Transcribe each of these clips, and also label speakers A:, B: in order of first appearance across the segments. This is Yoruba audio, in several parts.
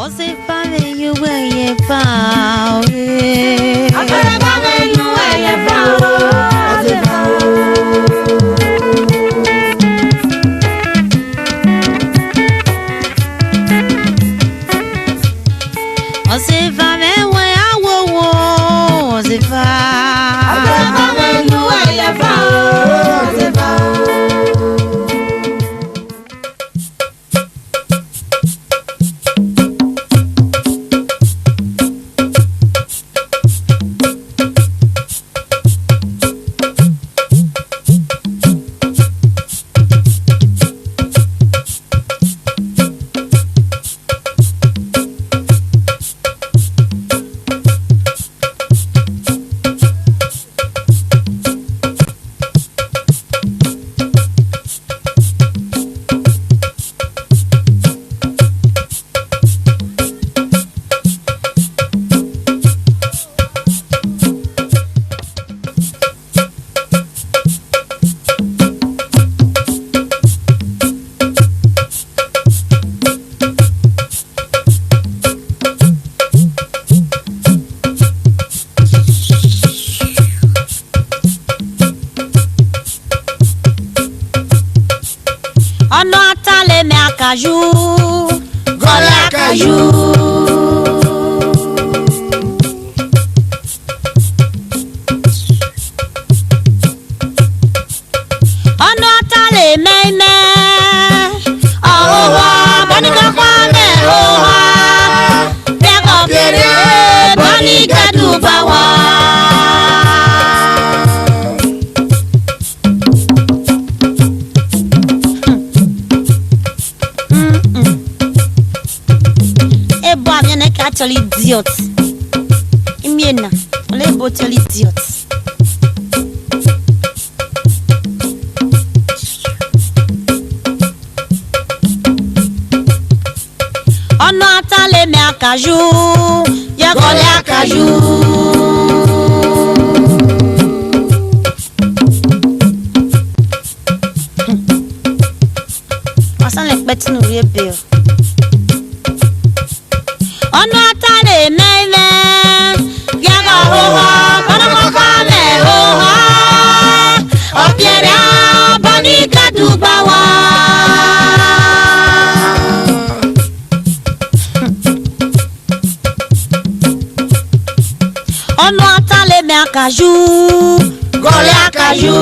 A: OSEVIE you where you found.
B: OSEVIE you where you found.
A: OSEVIE where I wo
B: OSEVIE you where you found.
A: Ono atale me akaju,
B: Gole akaju.
A: ono atale me owa banika kwa me owa, bego bere banika dubawa. Actually idiot. Imiena, ole bottle idiot. Ono atale me akaju, ya gole akaju. Asan le peti no re be. Ono atale meme, yaga hoha, panamaka me hoha, opiera banika dubawa. Ono atale me akaju, gole akaju.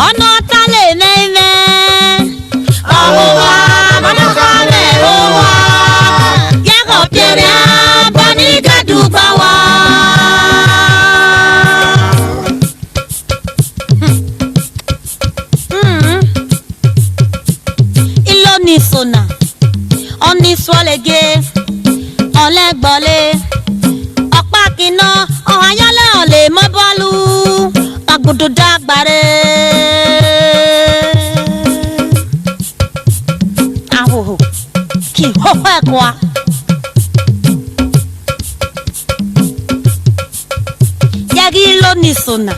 A: Ono atale meme, ahowa, manaka me howa, yago piere banika dubawa. Iloni sona, oni swalege, olegbole, opakina, ohayale ole mobalu, agbudu dagbare. Ki ho kwa yagi lo ni sona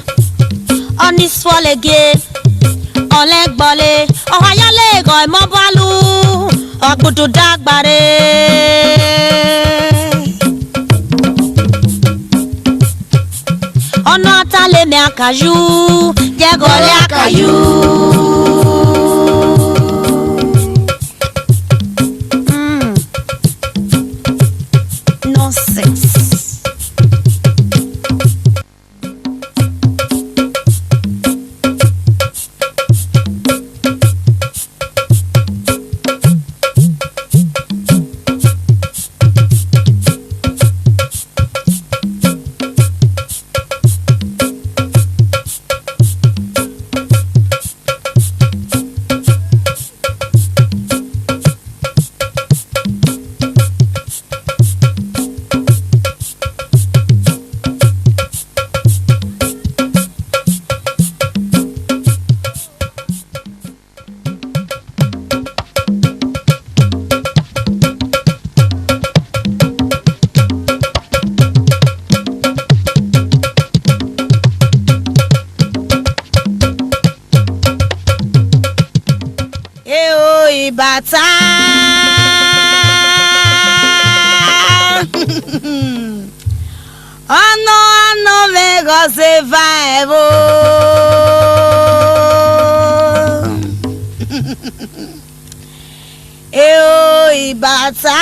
A: oni swalege olegbole ohayale go mobalu agbudu dagbare. Ono atale me akaju yegole akaju. Nonsense. ibata. Ano me goze vibe. Eu ibata.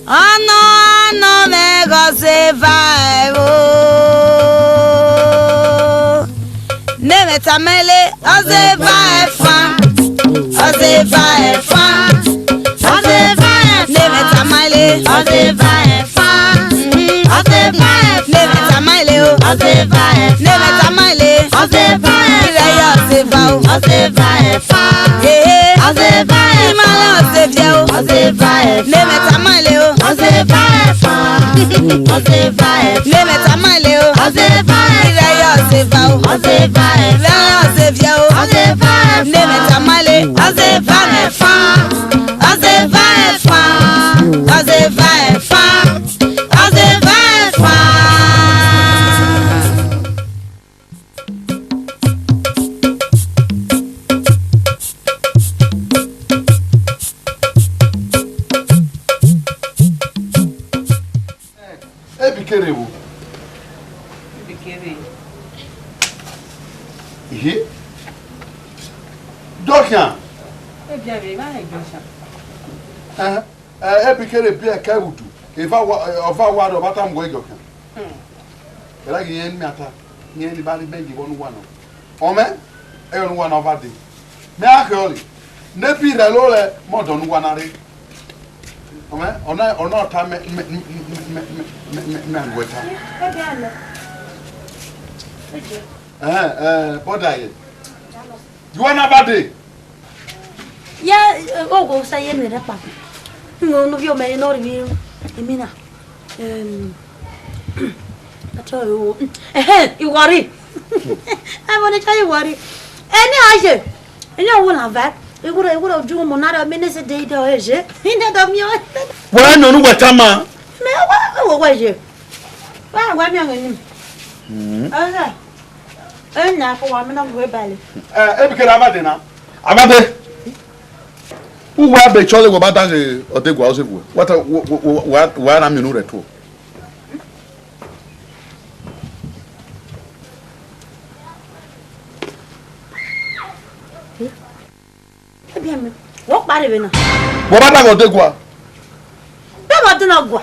A: Ano me goze vibe. Neme tamele oze vibe fan. Oze vibe fan. Oze vibe. Neme tamele oze vibe fan. Oze vibe. Neme tamele oze vibe. Neme tamele oze vibe. Ireya oze vibe. Oze vibe fan. Oze vibe. Imale oze vibe. Oze vibe. Neme tamele oze vibe fan. Oze vibe. Neme tamele oze vibe. Ireya oze vibe. Oze vibe. Ireya oze vibe. Oze vibe. Neme tamele oze vibe fan. Oze vibe fan. Oze vibe fan. Oze vibe fan.
C: Ebikere wo.
B: Ebikere.
C: Ihe. Dokia.
B: Ebikere ma he gosha.
C: Ebikere bia ka wudu. Eva wa do bata mgo igoka. Ela gi yen miata. Ni eni bali bengi wonu wano. Ome e wonu wano over day. Me akoli. Ne bi re lo le mo do nu wanare. Ome ona ta me ngweta. Boda ye. You want about day?
A: Ya ogo say ni repa. No vio me no review. Emina. Ato you. You worry. I want to tell you worry. Any aje. Enya wo na va. E would do monara minutes day do eje. Inde do mi o.
C: Wa no nu weta ma.
A: Me wa je. Wa mi an ni. Aha. Enya ko wa me na go bale.
C: Ebikere amade na. Amade. Who wa be chole go bata ke otegwa OSEVIE. What wa na mi nu reto.
A: Bien, what bad even?
C: Wo bata go otegwa.
A: Be what do not go.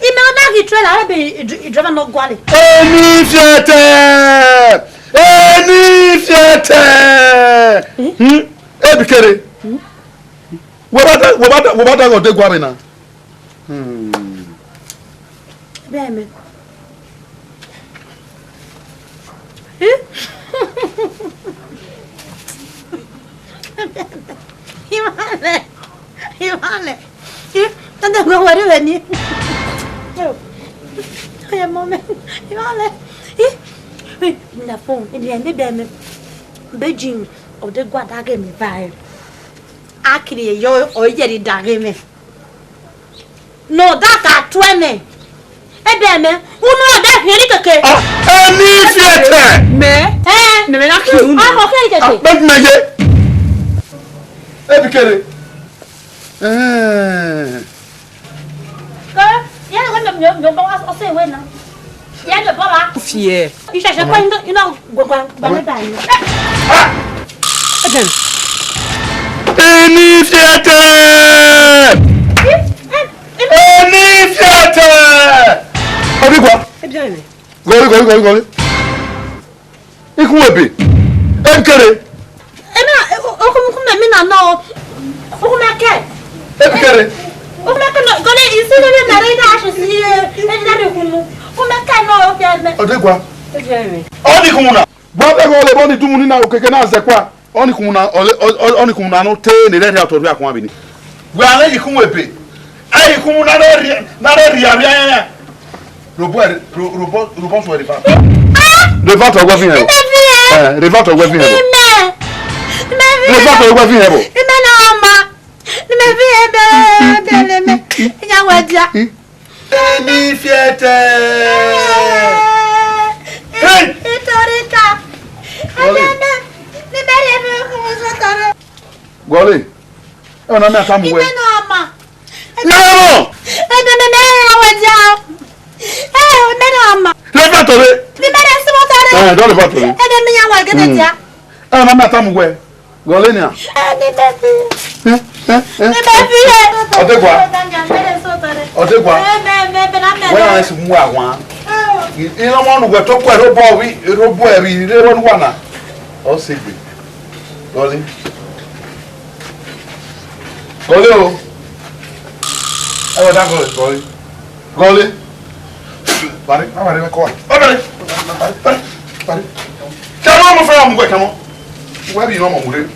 A: Imagine trailer be driven no gwale.
C: Eni fiete. Ebikere. Wo bata go otegwa be na.
A: Bien. Imale. Tanda go wari veni. Ay mama. Imale. Na phone. Bien bien. Beijing o de gwa dage mi bai. Akiri yo o yeri dage me. No that at 20. Ebeme, uno da hiri keke.
C: Eni fiete.
B: Me? Me na ki unu.
A: Ah, okay keke.
C: Bet meje. Ebikere.
A: Ko, ya na go ba say we na. Ya de baba.
B: Fie.
A: You should go ino gwa ba me bai.
B: Again.
C: Eni fiete. Eni fiete. Obigwa.
B: Ebikere.
C: Gori. Iku ebe. Ebikere.
A: Okumu me na no. Okumu ke.
C: Ebikere.
A: Okumu ke no gole isi le na re da asho si e na re kumu. Okumu ke no ofiame.
C: Odegwa.
B: Ebikere.
C: Oni kumuna. Bwa be go le boni tumuni na okeke na zekwa. Oni kumuna no te ne re ato bi akwa bi ni. Gwa na yiku ebe. Ayi kumuna na re ria. Robot so rifa. Rifa to go fin hebo. Rifa to go fin hebo. Rifa to go fin hebo.
A: Ime na oma. Nime fi ebe beleme. Ya wadia.
C: Eni fiete. Hey!
A: Itorika.
C: Gole. Ona me atamu we. No! Leva tole. Don't leva tole. Ona me atamu we. Gole ni a. Odegwa. Where is mu àwọn? Ino mo nu gbe to ko robo eri re nu wana. OSEVIE. Gole. Gole o. Ewo da gole. Gole. Pare, pare me ko. Pare. Chama mo fera mo gbe chama. Wo bi no mo mure.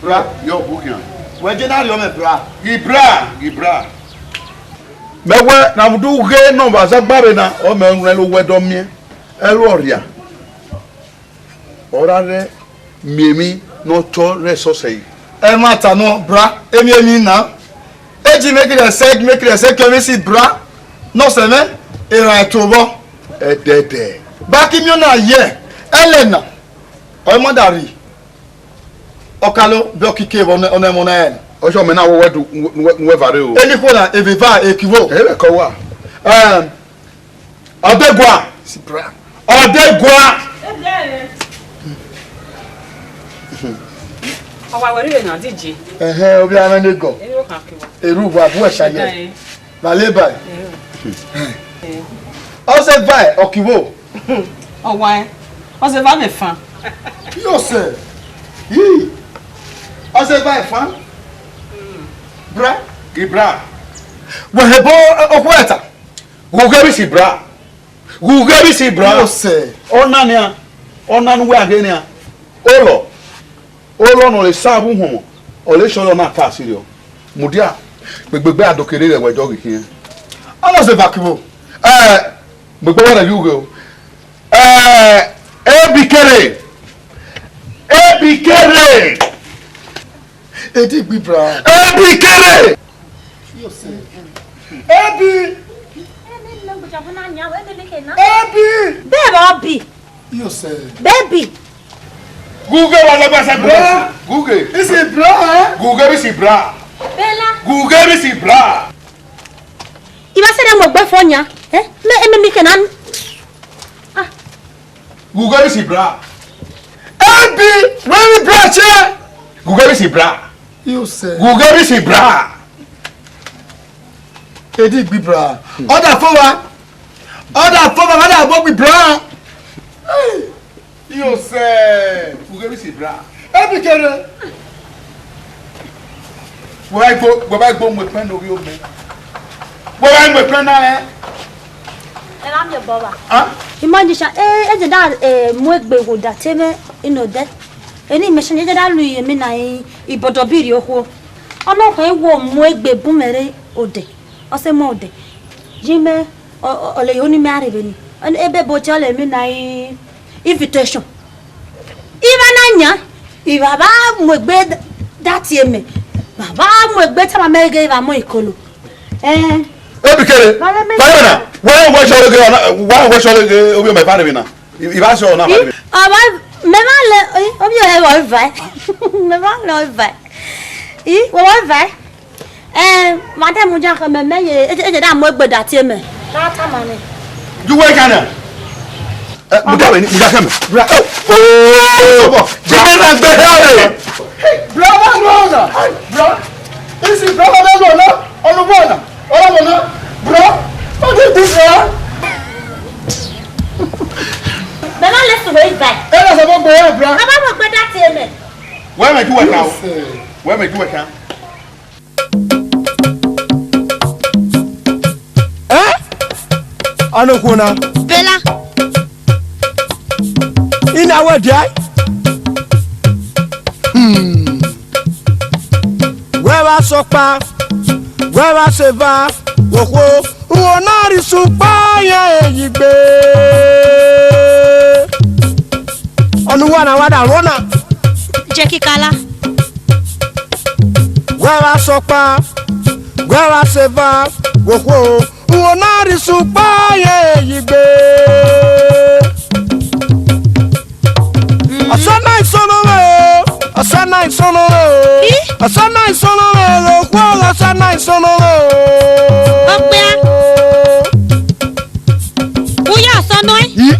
C: Bra, yo booking. We general yo me bra. Gibra. Mewe na wudu ge no ba za gbabe na o me nre lo wedo mi. Elu oria. Ora re miemi no to resource yi.
D: E mata no bra, emi na. Eji make it say kemi si bra. No se me e ra tobo.
C: E dede.
D: Ba ki mi na ye. Elena. O mo dari. Okalo blokike one mona.
C: Ojo me na wo wedu nwe vare o.
D: Eni ko na eviva ekivo.
C: Ebe ko wa. Odegwa.
D: Si bra.
C: Odegwa.
B: Owa wori na diji.
D: Obi amenego. Eru bo abu esaye. Baleba. OSEVIE okivo.
B: Owa. OSEVIE me fan.
D: Yo se. Yi. OSEVIE fan. Bra.
C: Gibra.
D: Wehebo okweta.
C: Gugebi si bra.
D: Yo se.
C: Onania. Onanu we agenia. Olo no le sabu homo. Ole shoyo na ta sirio. Mudia. Gbegbe adokere re wejo gikin.
D: OSEVIE akivo.
C: Gbegbe wa na yugo. Ebikere.
D: Edi gbibra.
C: Ebikere.
D: Yo se. Ebi.
A: Baby.
D: Yo se.
A: Baby.
C: Google wa lagba se bra. Google.
D: Is it bra?
C: Google si bra.
A: Bella.
C: Google si bra.
A: Iba se na mo gbe fonya. Me kenan. Ah.
C: Google is bra.
D: Ebi, when we bra che.
C: Google is bra.
D: You say.
C: Google is bra.
D: Edi bi bra. Order for wa. Order what we bra.
C: You say. Google is bra.
D: Ebi kere.
C: Why go with pen of you, man? Why I'm with pen now, eh?
A: And I'm your baba.
C: Huh?
A: Imagine, mwegbe go da teme inode. Any mission is that Louis Mina, Ibodobirio ho. Ono ko wo mwegbe bumere ode. Ose mode. Jime ole yoni mari beni. An ebe bochale mina invitation. Ivananya, ibaba mwegbe that yeme. Baba mwegbe tama mege ba mo ikolo.
C: Ebikere. Bana. Why shall I obi my father na? Iba so na father.
A: Aba me ma le obi e wo vai. Me ma lo vai. Wo vai. Madam muja ka me e da mo gbeda tie me. Na ta ma ni.
C: You work ana. Muja come. Oh. Jina gbe hele.
D: Brother no. Bro. This is brother no. Ono bro. What is this, bro?
A: Me ma le so wei vai.
D: Ela se bo bro, bro.
A: Aba mo gbeda tie me.
C: Where me do work out? Where me do work out?
D: Anokuna.
A: Bella.
D: Ina wa dia. Wẹ́wà sọpa, wẹ́wà sèva, wòkó, wò náà rí sùpá yẹn èyí gbé. Ọ̀nùwà náà wà dà lọ́nà.
A: Jẹ́ kíkálá.
D: Wẹ́wà sọpa, wẹ́wà sèva, wòkó, wò náà rí sùpá yẹn èyí gbé. Asana ìsọ̀nà Asana ìsọ̀nà Asana ìsọ̀nà ló kú Asana ìsọ̀nà.
A: Ọpẹ́. Uya asana ẹ.
D: Yìí.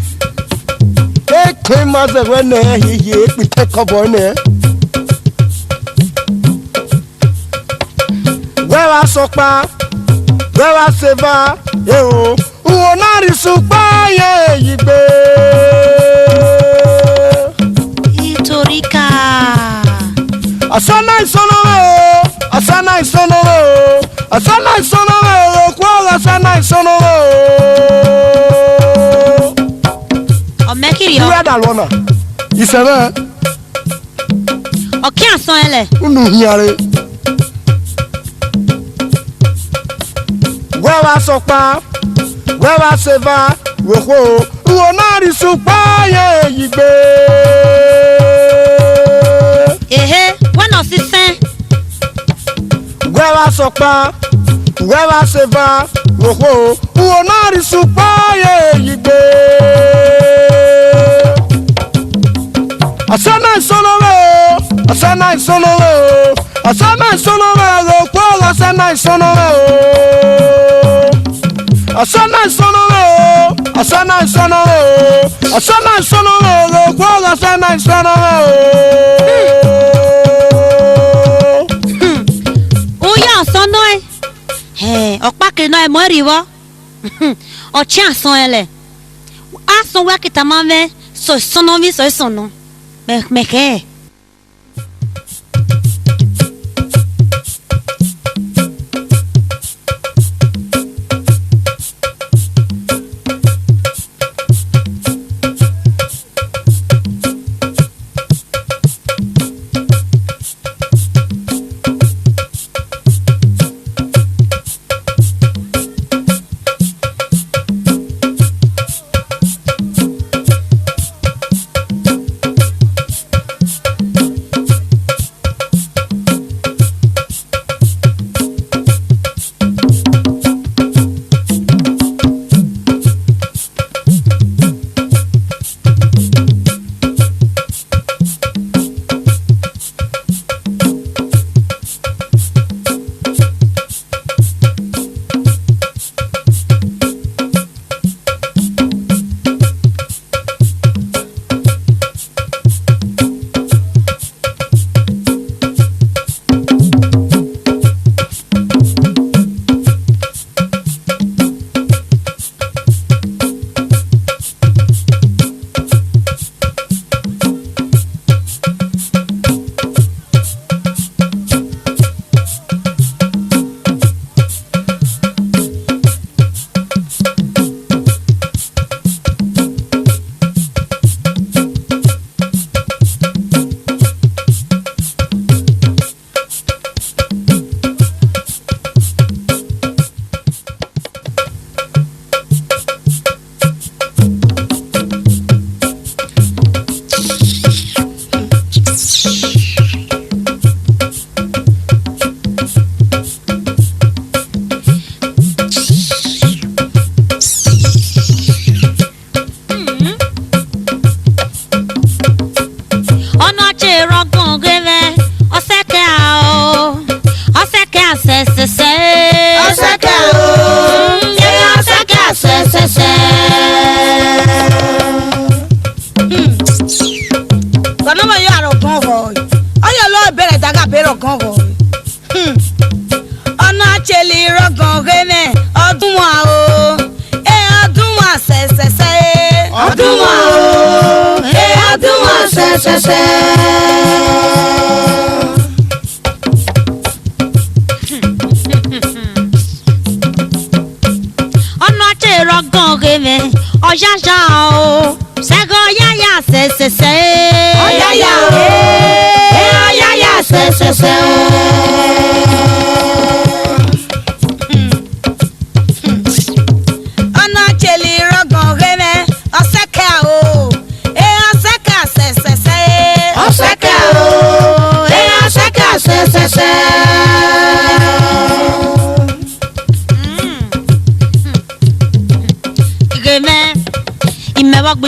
D: Èké máa zẹ̀wẹ̀ náà yìí èpìtẹ́ kọ́bọ̀ náà. Wẹ́wà sọpa, wẹ́wà sèva, yẹ̀wò, wò náà rí sùpá yẹ̀ èyí gbé.
A: Itorika.
D: Asana ìsọ̀nà Asana ìsọ̀nà Asana ìsọ̀nà ló kú Asana ìsọ̀nà.
A: Ọmẹkiri ọ.
D: Ìwé dàlọ́nà ìṣẹ̀lẹ̀.
A: Ọ̀kí àsán ẹlẹ̀.
D: Nínú ìyàrá. Wẹ́wà sọpa, wẹ́wà sèva, wòkó, wò náà rí sùpá yẹn èyí gbé.
A: Ehe, wọ́n náà sísẹ́.
D: Wẹ́wà sọpa, wẹ́wà sèva, wòkó, wò náà rí sùpá yẹn èyí gbé. Asana ìsọ̀nà Asana ìsọ̀nà Asana ìsọ̀nà ló kú Asana ìsọ̀nà. Asana ìsọ̀nà Asana ìsọ̀nà Asana ìsọ̀nà ló kú Asana ìsọ̀nà.
A: Uya asán náà ẹ. Ọ̀pá kiri náà ẹ mọ̀ ẹ́rì wọ́. Ọ̀chí àsán ẹlẹ̀. Àsán wẹ́ kìtà máa mẹ́ sọ ìsọ̀nà bí sọ ìsọ̀nà. Mẹ̀kẹ́ ẹ̀. reme ọdún wa o ọdún wa sẹsẹsẹ ọdún wa o ọdún wa sẹsẹsẹ. ọ̀nà tí rọgàn reme ọ̀yáyá o ṣẹ́gun ọ̀yáyá sẹsẹsẹ ọ̀yáyá o ọ̀yáyá sẹsẹsẹ o.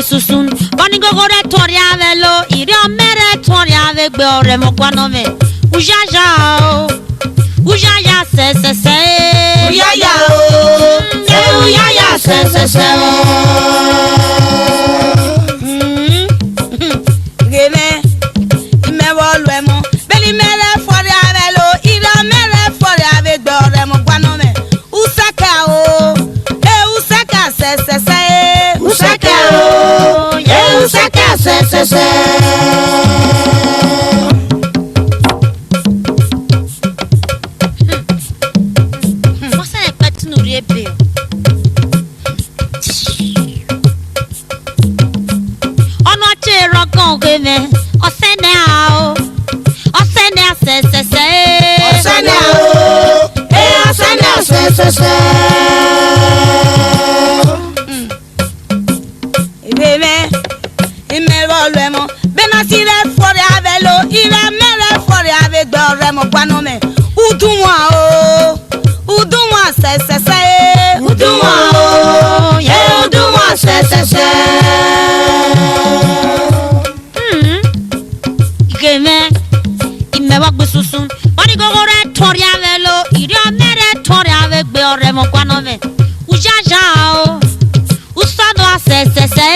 A: Susun, bani gogore toria velo, iri omere toria ve gbe ore mo kwano me. Ujaja se se se. Ujaja o, ujaja se se se. Geme, ime volvemo, beli mere toria velo, iri omere toria ve gbe ore mo kwano me. Usaka o, usaka se se se. Usaka o, usaka se se se. Você é pet no rebe. Ono che rogon geme, osene ao. Osene se se se. Osene o, osene se se se. Luemo, benasire fore avelo, ire mere fore ave gbore mo gbanu me. Udunwa se se se. Udunwa o, ye udunwa se se se. Geme, ime wa gbe susun. Bani gogore tori avelo, ire mere tori ave gbore mo gbanu me. Ujaja o, usano se se se.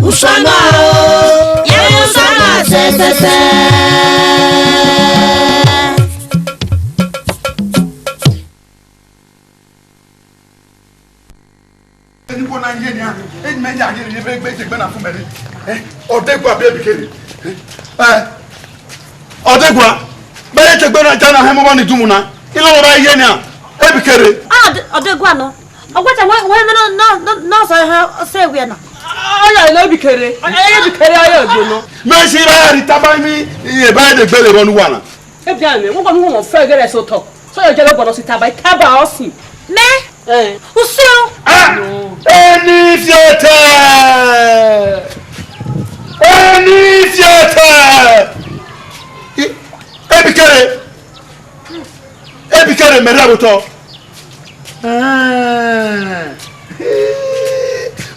A: Usano o. Se se se.
C: Eni ko na ye ni a, eni me ya ye ni be gbe na fun me ni. Odegwa be bi kere. Odegwa be te gbe na jana he mo ni dumu na. Ilo mo ba ye ni a, e bi kere.
A: Odegwa no. Ogwata we no so he say we na.
B: Aya ile bi kere. Aya bi kere aya egbono.
C: Me si ra ri taba mi e ba de gbele ronu wa na.
B: E bi ame, won ko mi won fe gere so to. So yo je lo gboro si taba osin.
A: Me? Uso.
C: Eni fiete. E bi kere me ra bo to.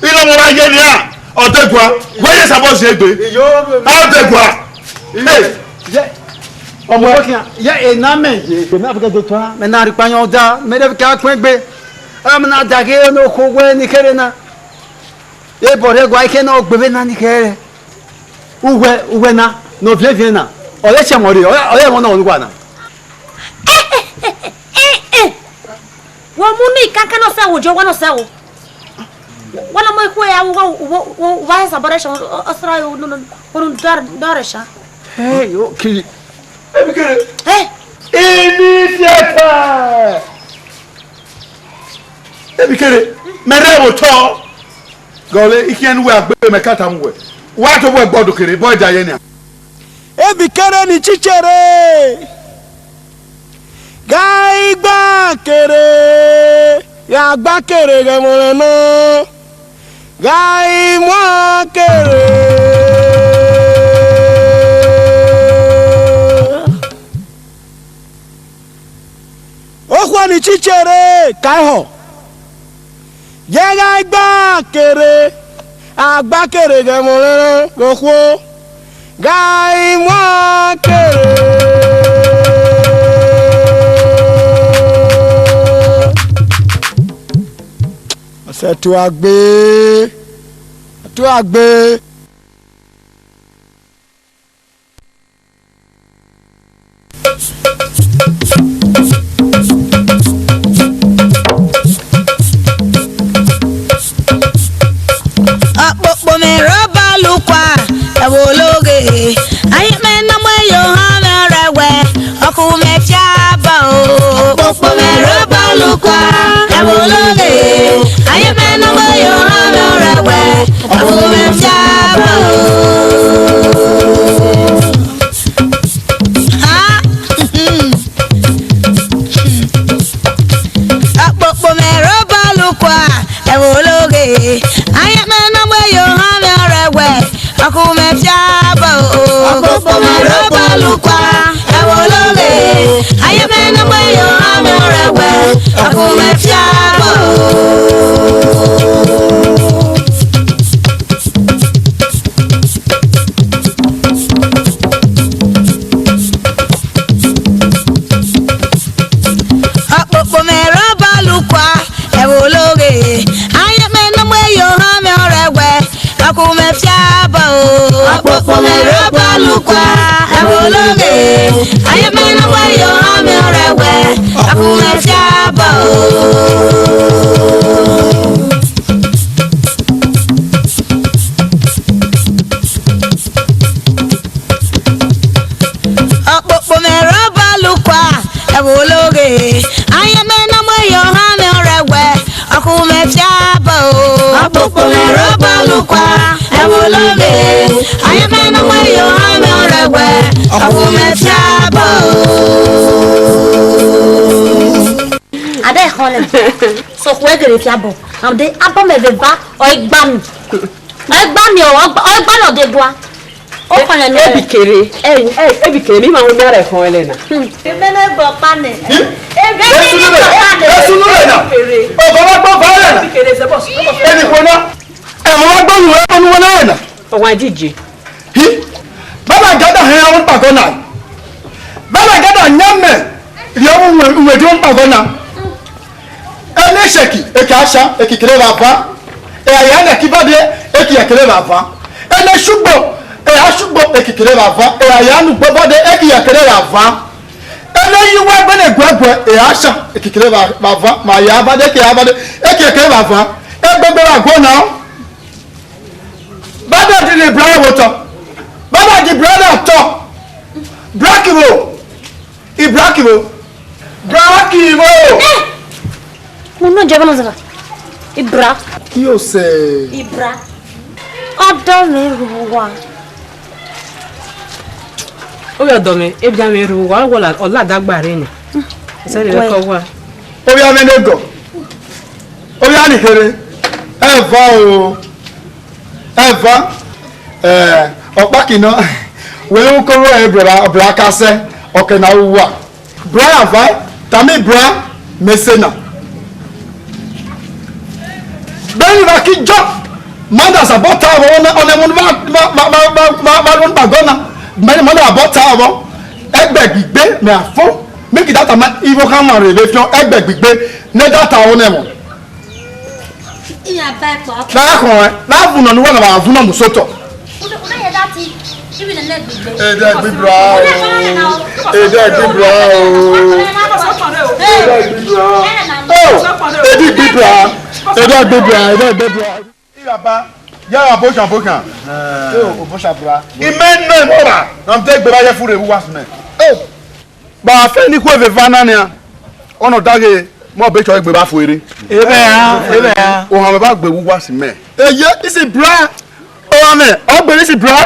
C: Ilo mo ra ye ni a Odegwa where is about Egbe Odegwa
D: ọmọ ọkàn yẹ ẹ̀nà mẹ́yẹ gbẹ̀mí àfikẹ́ tó tán mẹ́nà àrípáyán ọ̀dá mẹ́rẹ́fíkẹ́ pín gbé ẹ̀mìnà dàgé olóko wẹ́ ní kéré náà ẹ̀bọ̀rẹ́gwa ike náà gbẹ̀mí náà ní kéré uwe náà ní òfìlẹ́fìlẹ́ náà ọ̀rẹ́ ṣẹ̀mọ̀rí ọ̀rẹ́ wọn náà wọ́n wà náà.
A: wọ́n mú ní ìkánkán náà sẹ́wọ̀ jọ wọ́n náà sẹ́wọ̀ wọ́n lọ́mọ ikú ẹ̀ wọ́n wáyé sàbọ̀rẹ́ṣà ọ̀sọ́rọ̀ ọ̀run dọ́rẹ̀ṣà.
C: kiri ebi kere initiator ebi kere mere wo to gole ikian we agbe me kata mwe wa to bo gbodo kere boy da ye ni
E: ebi kere ni chichere gai gba kere ya gba kere ge mo no gai mo kere okwani chichere kaiho yega igba kere agba kere ge mo le gokwo gai mo kere ase tu agbe
A: me roba lukwa ewologe aye me na mo yo ha me rewe oku me fiaba o popo me roba lukwa ewologe aye me na mo yo ha me rewe oku me fiaba o popo me roba lukwa ewologe aye me na mo yo ha me rewe oku me fiaba o popo me roba lukwa ewologe aye me na mo yo ha me rewe oku me fiaba o popo me roba lukwa ewologe aye me na mo yo ha me rewe oku me fiaba o popo me roba lukwa ewologe aye me na mo yo ha me rewe oku me fiaba o popo me roba lukwa ewologe aye me na mo yo ha me rewe oku me fiaba o popo me roba lukwa ewologe aye me na mo yo ha me rewe oku me fiaba
F: Ade khole. So kwe gere fiabo. Am de abo me beba o igbam. O igbam yo o igbam o de doa. O khole no.
B: Ebikere mi ma wo mere kan Elena.
F: Ebene bo pane.
C: O baba gbo fare na.
B: Ebikere se boss.
C: Eni ko na. E mo wa gbo nu e onu wona na.
B: O wa dije.
C: Hi. Baba gada he awon pa ko na. Baba gada nyame. Ri awon we don pa ko na. Ene sheki e ka sha e kikere baba. E aya na kibade e ki ekere baba. Ene shugbo e ashugbo e kikere baba. E aya nu gbobode e ki ekere baba. Ene yiwa gbene gwegwe e asha e kikere baba. Ma ya bade ki abade e ki ekere baba. E gbegbe wa go now. Baba di le brother water. Baba di brother talk. Brakivo. Ibrakivo. Brakivo.
F: Uno je bana zara. Ibra.
C: Yo say.
F: Ibra. Odo me ruwa.
B: O yo do me e bia me ru wa wala ola dagbare ni. Se le ko wa.
C: Obi amenego. Obi ani kere. Eva o. Eva. Opa kino. We un ko ro e bra kase. Okay na uwa. Bra vai. Tami bra mesena. Bẹ́ẹ̀ni bá kí jọ́ mọ́dà sàbọ́tà ọ̀wọ́ ọ̀nẹ́mọ́nù máa gbàgbọ́nà mẹ́rin mọ́dà àbọ́tà ọ̀wọ́ ẹgbẹ́ gbígbé ní àfọ́ méjì dáta ìwọ ká máa rèé fi hàn ẹgbẹ́ gbígbé ní dáta ọ̀nẹ́mọ̀.
F: Iya ba po.
C: Láàkùnrin láàfún náà ni wọ́n náà fún náà mú sọ́tọ̀.
F: Uno ye dati. Ibi na leg bigbe.
C: Èdè gbígbà o. Èdè gbígbà o. Èdè gbígbà o. Èdè gbígbà. Èdè gbígbà. Èdè gbígbà. Ìyàbá yàrá bóṣà bóṣà.
D: O bóṣà bra.
C: Ìmẹ́ náà mọ̀ra. Nàm tẹ́ gbé báyẹ̀ fúre wúwá sí mẹ́. Bàá fẹ́ ní kó efe fana ni a. Ọ̀nà dáge mọ̀ bẹ́ẹ̀ tsọ́ gbé bá fo eré.
D: Ebe ya.
C: Òhàn mi bá gbé wúwá sí mẹ́.
D: Eye isi bra.
C: Ọ̀hàn mi ọ̀gbìn sí bra.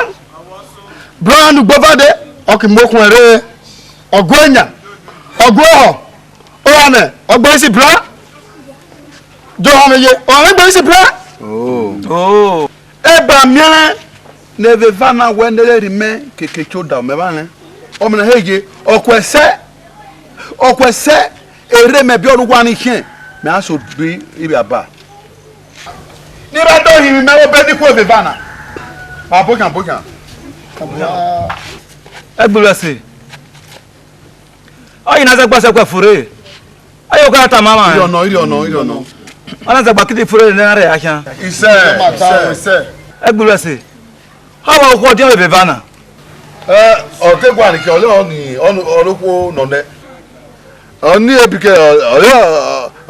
C: Bra nu gbọ́fàdé. Ọkì mọ́kùn ẹ̀rẹ́. Ọ̀gọ́ ẹ̀yà. Ọ̀gọ́ ẹ̀họ̀. Ọ̀hàn mi ọ̀gbìn sí bra. Jọ ọ̀hàn mi yé. Ọ̀hàn mi gbé sí bra.
D: Oh.
C: Eba miara neve vana wendele rime keke choda mebane omna heje okwese ere me bi orugwa ni hien me aso bi ibi aba ni ba do himi me obe ni ku eve vana ma bokan
D: Egbulese. Oyi na zegba sekwe fure. Ayo ka ta mama.
C: iri ono
D: Ona zegba kiti fure na re akan.
C: ise
D: Egbulese. Hawa ko di ebe bana.
C: o te gwa ni ke oni orukwo no ne oni ebike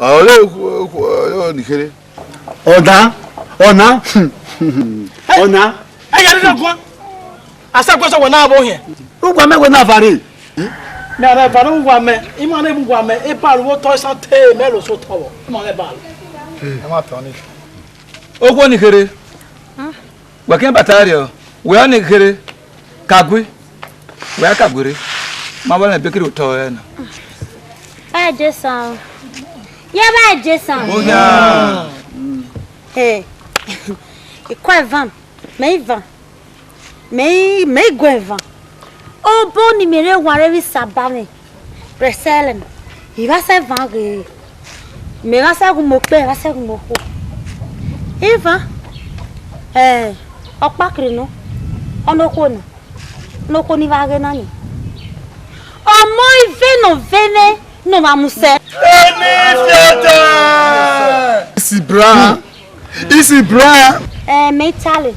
C: ole ni kere
D: Ọ̀nà. Ona.
E: I got it one. I said, what's one hour here?
D: Who come with Navari?
E: Me I never know one man. Imane one man. A ball what toys and tail mellow so tall. Come on, a ball. I'm not on it.
G: O ko ni kere. Wa ken batario. We ani kere. Kagwe. We akagwere. Ma wala be kere to e na.
F: Ba Jason. Ya ba Jason.
G: O ya.
F: Eh. E kwa van. Me van. Me gwe van. O bo ni mere ware wi sabame. Preselen. I va se van ge. Me va sa ku mo pe, va se ku mo ko. Eva. Okpakiri no. Onoko na. Noko ni va ge nani. Omo ive no vene no ma muse.
D: Isi bra. Isi bra.
F: Me tale.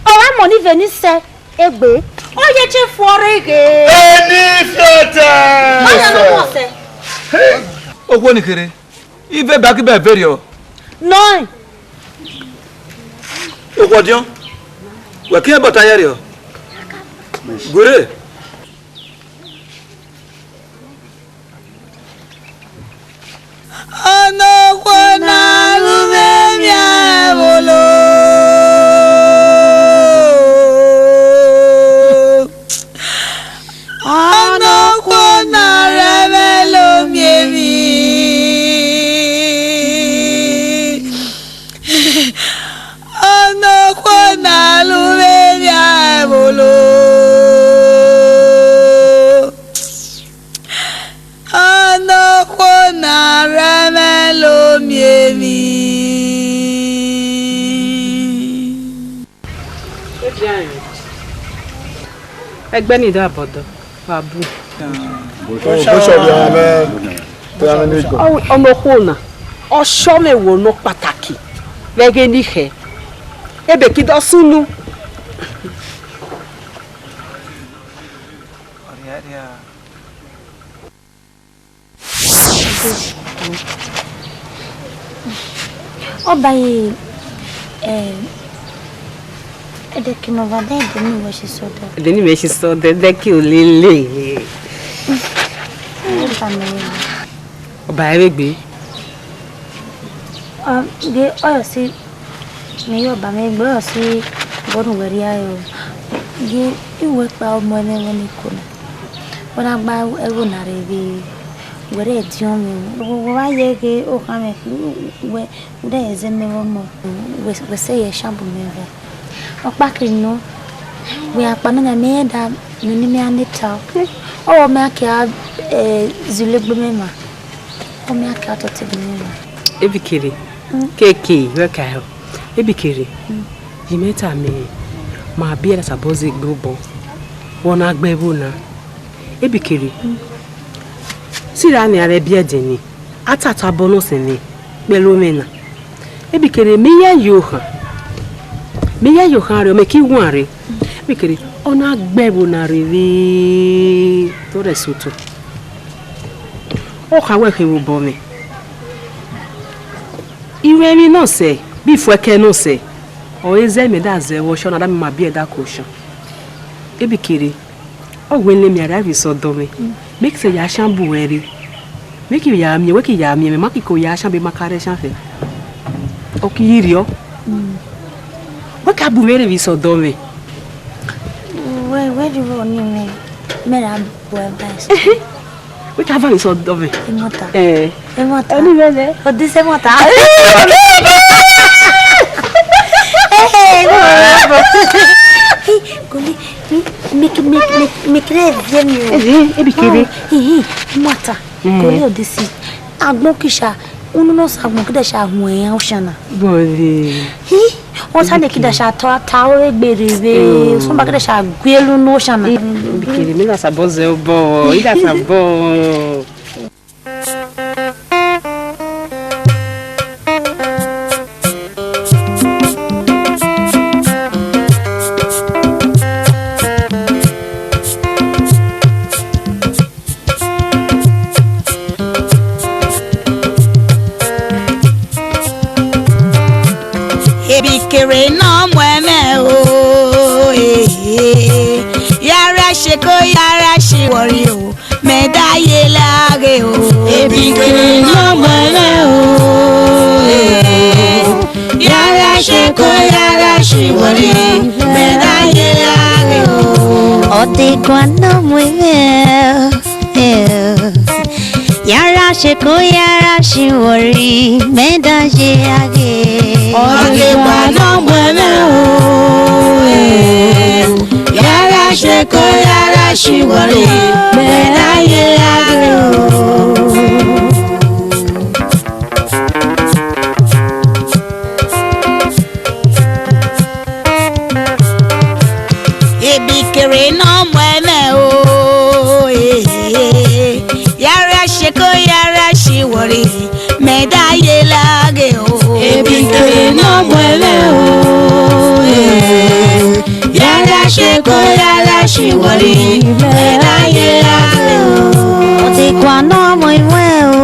F: Owa mo ni veni se egbe. O ye che fuore ge.
D: Eni fiata.
F: Oya no mo se.
G: O ko ni kere. Ibe ba ki be verio.
F: No.
G: O ko dion. Wa ken batario. Gure.
A: Onokwana lumemia bolo. Onokwana revelo miemi. Onokwana lumemia bolo. Onokwana revelo miemi.
B: Egbenuneghen abodo. Babu. Ọmọkùnà ọṣọmẹwò ló pàtàkì lẹgẹ níhẹ ebe kìdọ súnú.
F: Ọba yìí Edekimavade deni weshi soda.
B: Deni meshi soda deki olele. Ọba Egbe.
F: De oyo si me yo ba me gbe oyo si bonu weri ayo. Ge iwe pa omo ene woni kuna. Bona gba ewo na rebi were edion mi. Wo wa ye ge o ka me we ude eze me wo mo. We say ye shambu me ve. Okpakiri no we akpana na me da ni me anita. O me akia zulegbe me ma. O me akia to te me ma.
B: Ebikiri. Keke weka ho. Ebikiri. Yimeta me ma bia da saboze gbobo. Wona agbebu na. Ebikiri. Sira ni are bia deni. Atata bonus ni pelu me na. Ebikiri me ya yo ha. Me ya yo ha re me ki ware. Ebikiri ona agbebu na rewe to resuto. O ka we hewu bo me. Iwe mi no se bi fueke no se o eze me da ze wo shona da me ma bi e da ko sho Ebikiri o wenle mi ara bi so do me make se ya shambu weri make ya mi we ki ya mi me ma ki ko ya shambe makare shamfe o ki yirio we ka bu mere bi so do me
F: Where do you want me? Me na bu advice.
B: we ka va so do me
F: Emota.
B: Emota
F: Ani vele. O disse emota. Goli, me creve bien.
B: Ebikiri
F: Emota. Goli o disse. Agbon kisha. Unu no sagbon kidasha huen oshana.
B: bodi
F: O sa de kidasha ta o egbere. So ba kidasha gwelu no oshana.
B: Ebikiri me da saboze obo ida sabo
A: Ebike kere náà mọ ẹmẹ o yàrá ṣe kó yàrá ṣe wọrí o mẹdáyé láre o.
H: ebi kere náà mọ ẹmẹ o yàrá ṣe kó yàrá ṣe wọrí mẹdáyé láre o.
F: ọtí kan náà mọ ẹmẹ yàrá ṣe kó yàrá ṣe wọrí mẹdáyé láre.
H: ọtí kan náà mọ ẹmẹ o yàrá ṣe kó yàrá ṣe wọrí mẹdáyé láre o.
A: ebi kere náà mọ ẹmẹ o yàrá ṣe kó yàrá ṣe wọrí mẹdáyé láre o.
H: ebi kere náà mọ ẹmẹ o yàrá ṣe kó yàrá ṣe wọrí mẹdáyé láre o.
F: ọtí kan náà mọ ìwé o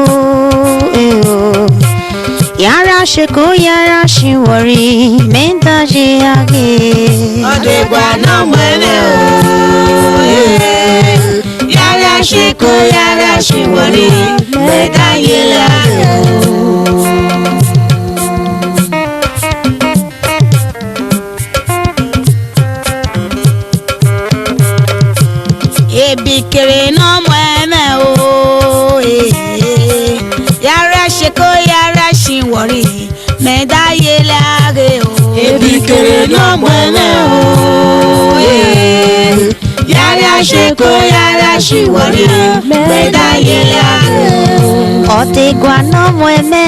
F: yàrá ṣe kó yàrá ṣe wọrí mẹdáyé láre.
H: ọdẹ gba náà mọ ẹmẹ o yàrá ṣe kó yàrá ṣe wọrí mẹdáyé láre o.
A: ebi kere náà mọ ẹmẹ o yàrá ṣe kó yàrá ṣe wọrí mẹdáyé láre o.
H: ebi kere náà mọ ẹmẹ o yàrá ṣe kó yàrá ṣe wọrí mẹdáyé láre o.
F: ọtí kan náà mọ ẹmẹ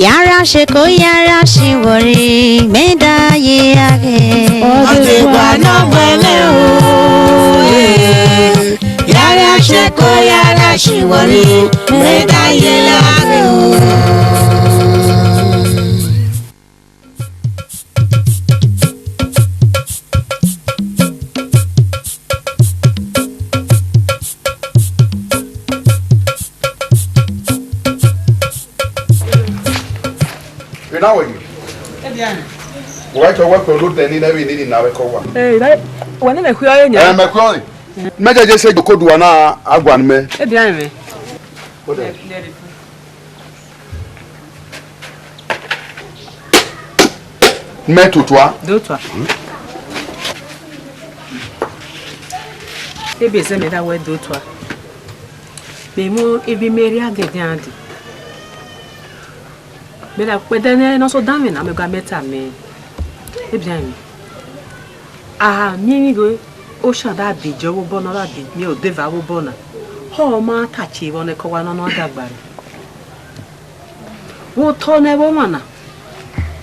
F: yàrá ṣe kó yàrá ṣe wọrí mẹdáyé láre.
H: ọtí kan náà mọ ẹmẹ o yàrá ṣe kó yàrá ṣe wọrí mẹdáyé láre o.
C: Now you. Why to work for loot and never need in our cover?
B: When I'm a queer,
C: I'm a crony. Major just said you could do an agwan me. Me to toi.
B: D'autres. Et bien, c'est mes amis d'autres. Mais moi, il vit Maria de Diandi. Mais la pédane non so dame na me ga meta me. E bien mi. Ah, mi go o sha da bi jo wo bona la bi mi o deva wo bona. Ho ma ta chi wo ne ko wa no no dagbare. Wo to ne wo mana.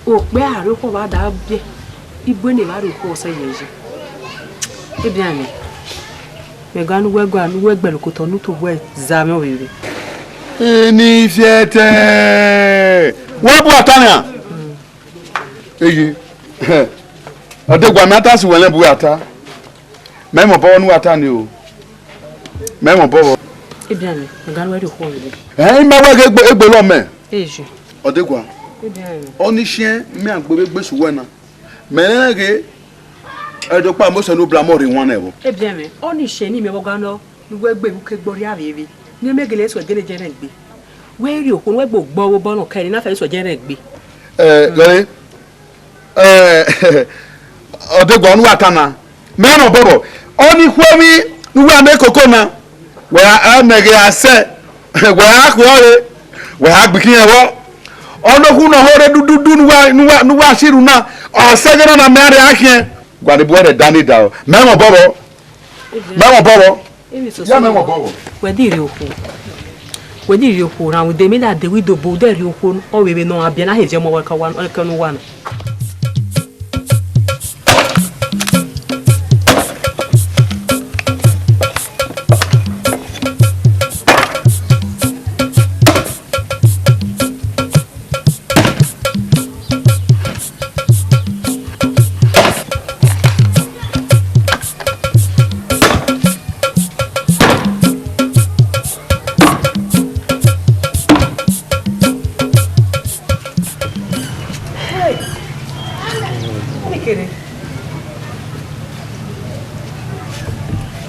B: O pe are ko ba da bi. Igbo ne ba ru ko se yeji. E bien mi. Me ga nu wegbe ko to nu to we za me wewe.
C: Ni fiete. Wọ́n bú àtá ni à? Èyí ọ̀dẹ́gbà mi àtá sì wọlé bu àtá mẹ́mọ̀ bọ́wọ́ ní àtá ni o mẹ́mọ̀ bọ́wọ́.
B: Ebi àmì ọ̀gá ló wẹ́rì òkú ọ̀rẹ́.
C: Ẹ̀yin máa wá gbé lọ́mẹ̀.
B: Èjì.
C: Ọ̀dẹ́gbà ọ́níṣẹ́ mi àgbẹ̀ gbé sùwẹ́ náà mẹ́rẹ́rẹ́ ẹ̀dọ́pá mọ́sẹ̀ ní obìnrin amọ̀rẹ̀ wọn náà wọ.
B: Ebi àmì ọ́níṣẹ́ ní mi ọ̀gá náà ló wẹ́ gbé ìwúkẹ́ gbọ́rí àrèrí ní mẹ́gẹ̀lẹ́ sọ̀ jẹ́rẹ̀ jẹ́rẹ̀ gbé. Wẹ́rì òkú wẹ́ gbò gbọ́ owó bọ́nà kẹrin náà fẹ́ sọ̀ jẹ́rẹ̀ gbé.
C: Lọ́rẹ́ ọ̀dẹ́gbà ọ̀nù àtànà mẹ́rin ọ̀bọ̀bọ̀ ọ́ní kwẹ́mi níwọ̀ àmì kòkó náà wẹ́ àmẹ̀gẹ̀ àṣẹ wẹ́ àkùọ́rẹ́ wẹ́ àgbìkíyàn wọ́ ọ̀nọ́kùn náà hórẹ́ dúdú níwọ̀ àṣírù náà ọ̀sẹ́gẹ́rẹ́ náà mẹ́rin àkíyàn gbàdébù ẹ̀rẹ̀ dání dà ọ́ mẹ́rin ọ̀bọ̀bọ̀ yá mẹ́rin ọ̀bọ̀bọ̀.
B: Wedi yoko na ude mi da de wido bo de yoko o wewe no abia na heje mo waka wan kanu wan.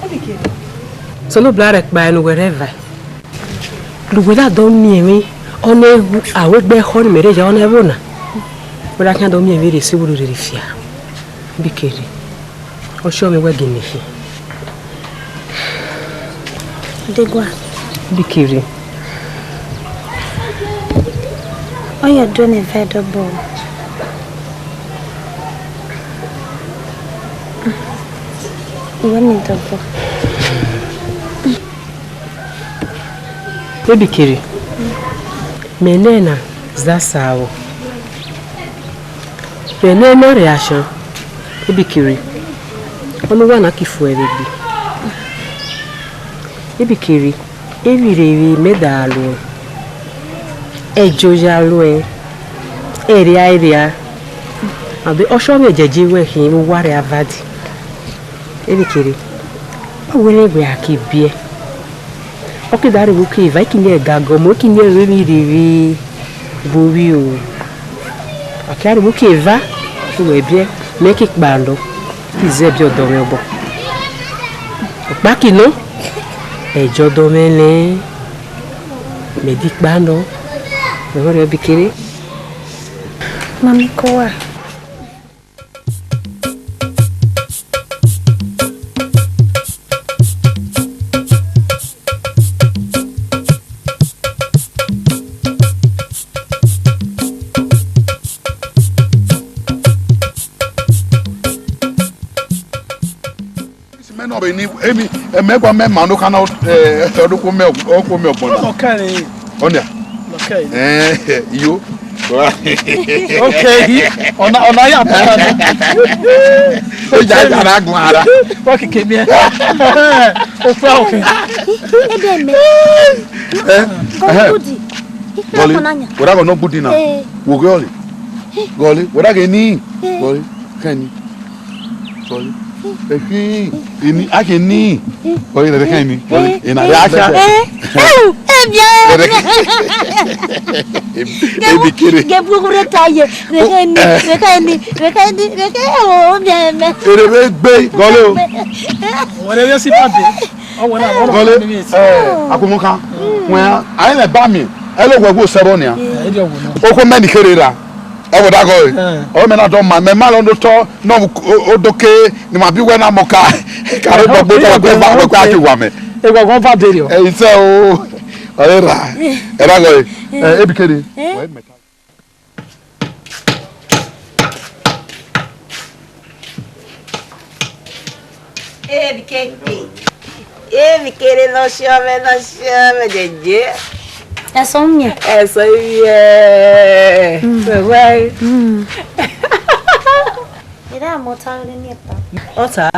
B: Ebikere. Solo blare by no wherever. Luguda don mi on awegbe khon mere ja on ebona. Wala kan don mi e re siburu re fia. Bikere. O show me we gini hi.
F: Degwa.
B: Bikere.
F: All you're doing is valuable. You need to go.
B: Ebikere. Menena zasawo. Menena reaction. Ebikere. Onu wana kifuerebi. Ebikere. Evirevi medalo. Ejojalue. Area. Abi osho me jeje we hin ware avadi. Ebikere. Owere gbe akibie. Okay, that is okay. If I can get gago, mo can get really bowi o. Okay, that is okay. Va, we bien make it bando. Kize bi odo me bo. Baki no. Ejo do me le. Me dik bando. Me wori Ebikere.
F: Mami koa.
C: Emi emegba me manu kana oduko me okwo me opona.
E: Okay.
C: Onya.
E: Okay.
C: Yo.
E: Okay. Ona ya pa.
C: O ja ara gun ara.
E: Wa keke mi. O fa okay.
F: Ebe me. Godi.
C: Goli. Wora go no budi na. Wo goli. Goli. Wora ge ni. Goli. Kani. Goli. Ini ake ni. Oye le kan ni. Ina ya acha. Ebikere.
F: Ge bugure taye. Rekani o bien me.
C: Ere gbe golo.
E: Wore we si pade. O wona
C: golo. Akomuka. Won ayi le ba mi. E lo gbo sebo ni a.
E: E di owo na.
C: O ko me ni kerera. O da go. O me na do ma me ma lo ndo to no odoke ni ma bi we na moka. Ka ro gbo to gbo ba ko ati wa me.
E: E gbo gon fa deri o.
C: E ise o. Ora. E da go. Ebikere.
A: Ebikere no chove jeje.
F: É só minha.
A: É só é. Vai.
F: Ira motar ni pa.
A: Ota.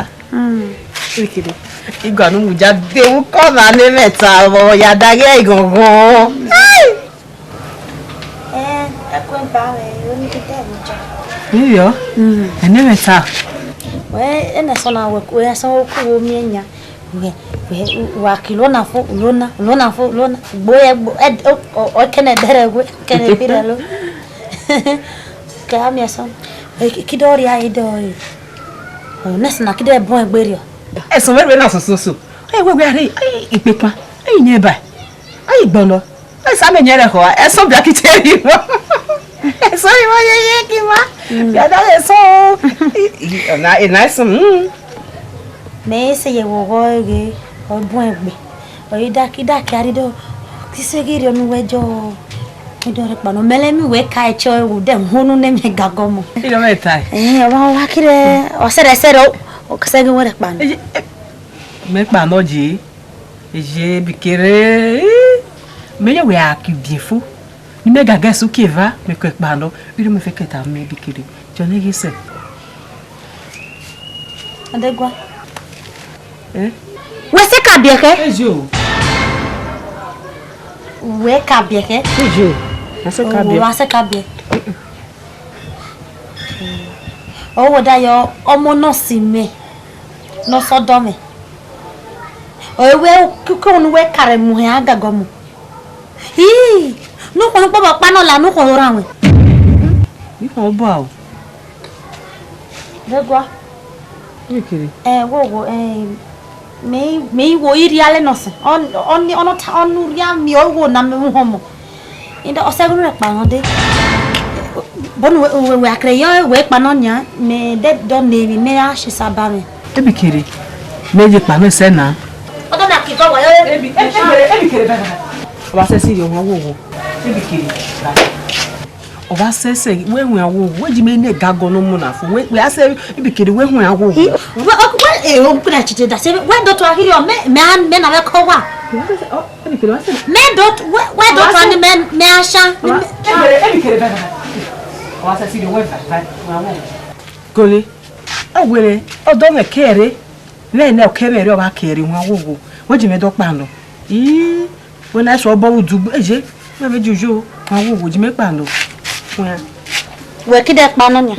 A: Ebikere. Igba nu mu jade u ko na ni meta o ya dage igangan.
F: É com pa eu ni kite mucha.
A: Iyo. Ene meta.
F: We ena so na we so ku mi enya. Wa kilona fo lona boye o kene deregwe kene piralo ka mi aso kidori ai dori o nesna kide bon egberio
A: Eso we na so ai we ari ai ipepa ai nyeba ai gbolo ai sa me nyere ho eso bia kiteri mo eso iwo ye kiwa bia da eso na eso
F: me se ye wo goge o bon egbe o idaki ari do kisegiri onu wejo idore pano melemi we ka echo wo dem hunu ne me gagomo
A: ilo meta
F: wa kire o sere o kisegi wo pano
A: me pano ji je Ebikere me ye we akibiefu ni me gagasu kiva me ko pano ilo me feketa me Ebikere jone gise
F: adegwa Wese kabieke?
A: Ejo.
F: We kabieke?
A: Ejo. Wese kabieke.
F: Wese kabieke. O woda yo omo no si me. No so do me. O we ko nu we kare mu he agago mu. Hi! No ko pa no la no ko ra we.
A: Ni ko ba o.
F: Vegwa.
B: Ekere.
F: Wo me wo iri ale no se. On ria mi o wo na me homo. Inde osegunu re pa hode. Bonu we akreyo we pa no nya me de don nevi me a shisaba me.
B: Ebikere. Meje pa no se na.
F: Odo na ki go wa
B: Ebikere ba. Oba se si yo won wo. Ebikere. Oba se se we hu awo we ji me ne gago no mu na fo we ase Ebikere we hu awo.
F: O kuna chite da se we do to ahiri o me na we ko wa.
B: Ebikere wa se.
F: Me do we do to ni me asha.
B: Ebikere ba. Oba se si yo we fa wa. Gole. Awere odo me kere. Le na okere re oba kere hu awo. We ji me do pa no. When I saw Bow do eje, never juju, I will would make pando.
F: Where kid that banana?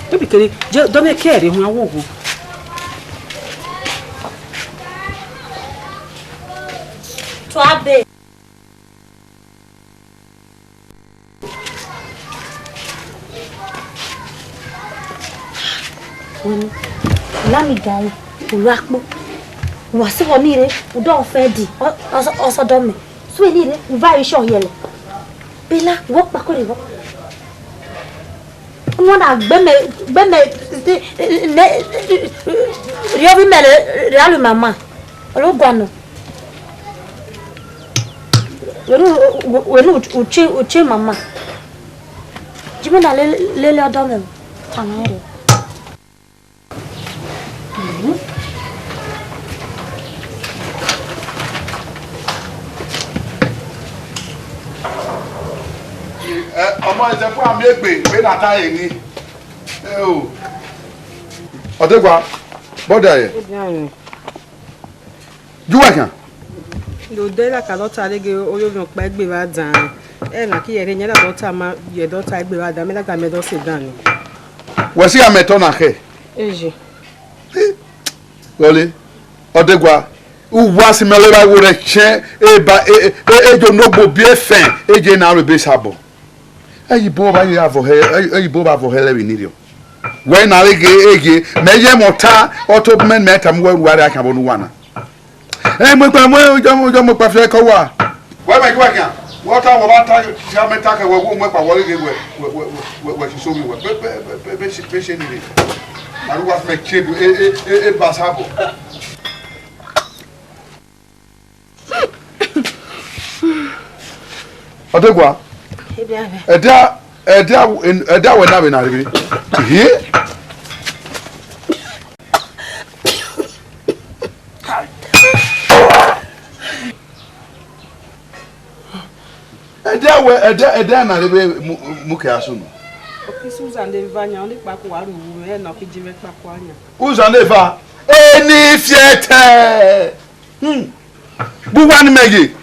B: Because don't make care when I walk.
F: To have let me die. Rakbo. Wasi wonire udo fe di oso do me so enire u vai sho yele bela wo pakore wo mo na gbe me ne yo bi mele real mama olugwanu wenu uche mama jimena lele odo me tanere
C: ọmọ ìṣẹ́fún àmì ègbè pé nàta yìí ni ọ̀dẹ́gbà bọ́dà yẹ júwẹ̀ kan.
B: Lòdè làkàlọ́tà lẹ́gẹ̀ olóògùn pa ẹgbẹ́ wa dàn ẹ̀ nà kí yẹrẹ yẹn làdọ́tà máa yẹ dọ́tà ẹgbẹ́ wa dàn mẹ́lẹ́gà mẹ́dọ́ sì dàn ni.
C: wọ́n sí àmẹ́tọ́ nà kẹ́.
B: Èjì.
C: Lọ́lẹ̀ ọ̀dẹ́gbà uwa si mẹ́lẹ́wà wo rẹ̀ tiẹ́ ejo nogbo bí ẹ̀fẹ̀ eje náà rẹ̀ bẹ́ sábọ̀. Eyibo ba ya vo he eyibo ba vo hele we nirio we na ege meye mota auto men meta mo wa re aka bo no wana mo pa mo jo mo pa fe ko wa we ba ki wa kan water wo ba ta ja meta ka wo mo pa wo ge we so mi we be she ni re na ru wa fe chedu e ba sabo Odegwa Ẹ̀dá wẹ̀ náà bẹ̀ náà rí bí. Ẹ̀dá náà rí bí mú kẹ́ aṣọ nù.
B: Susan de Vanya, only Paco, and not Jimmy Pacoania.
C: Susan de Va, any fiat. Buwan Meggy,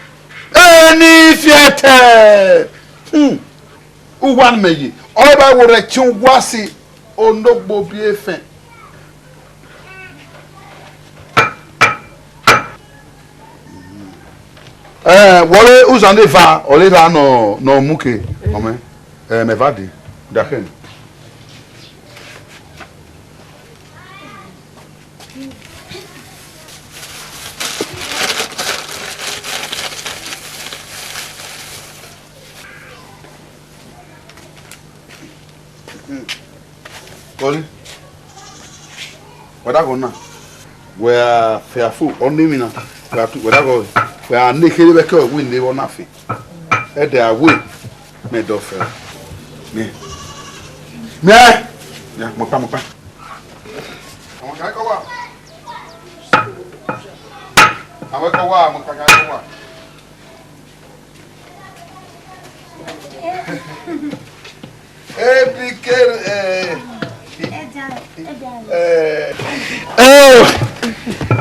C: any fiat. Uwan Meggy, all by what a chum wasi or no bobby fan. Wale Susan de Va, or later no muke, Mevadi, Daken. Koli, wada gona, we are fearful only mina. We are wada go. We are naked because we never nothing. At their way, made of me. Yeah, mopa. I'm going to go out. I'm going to go out. I'm going to go out.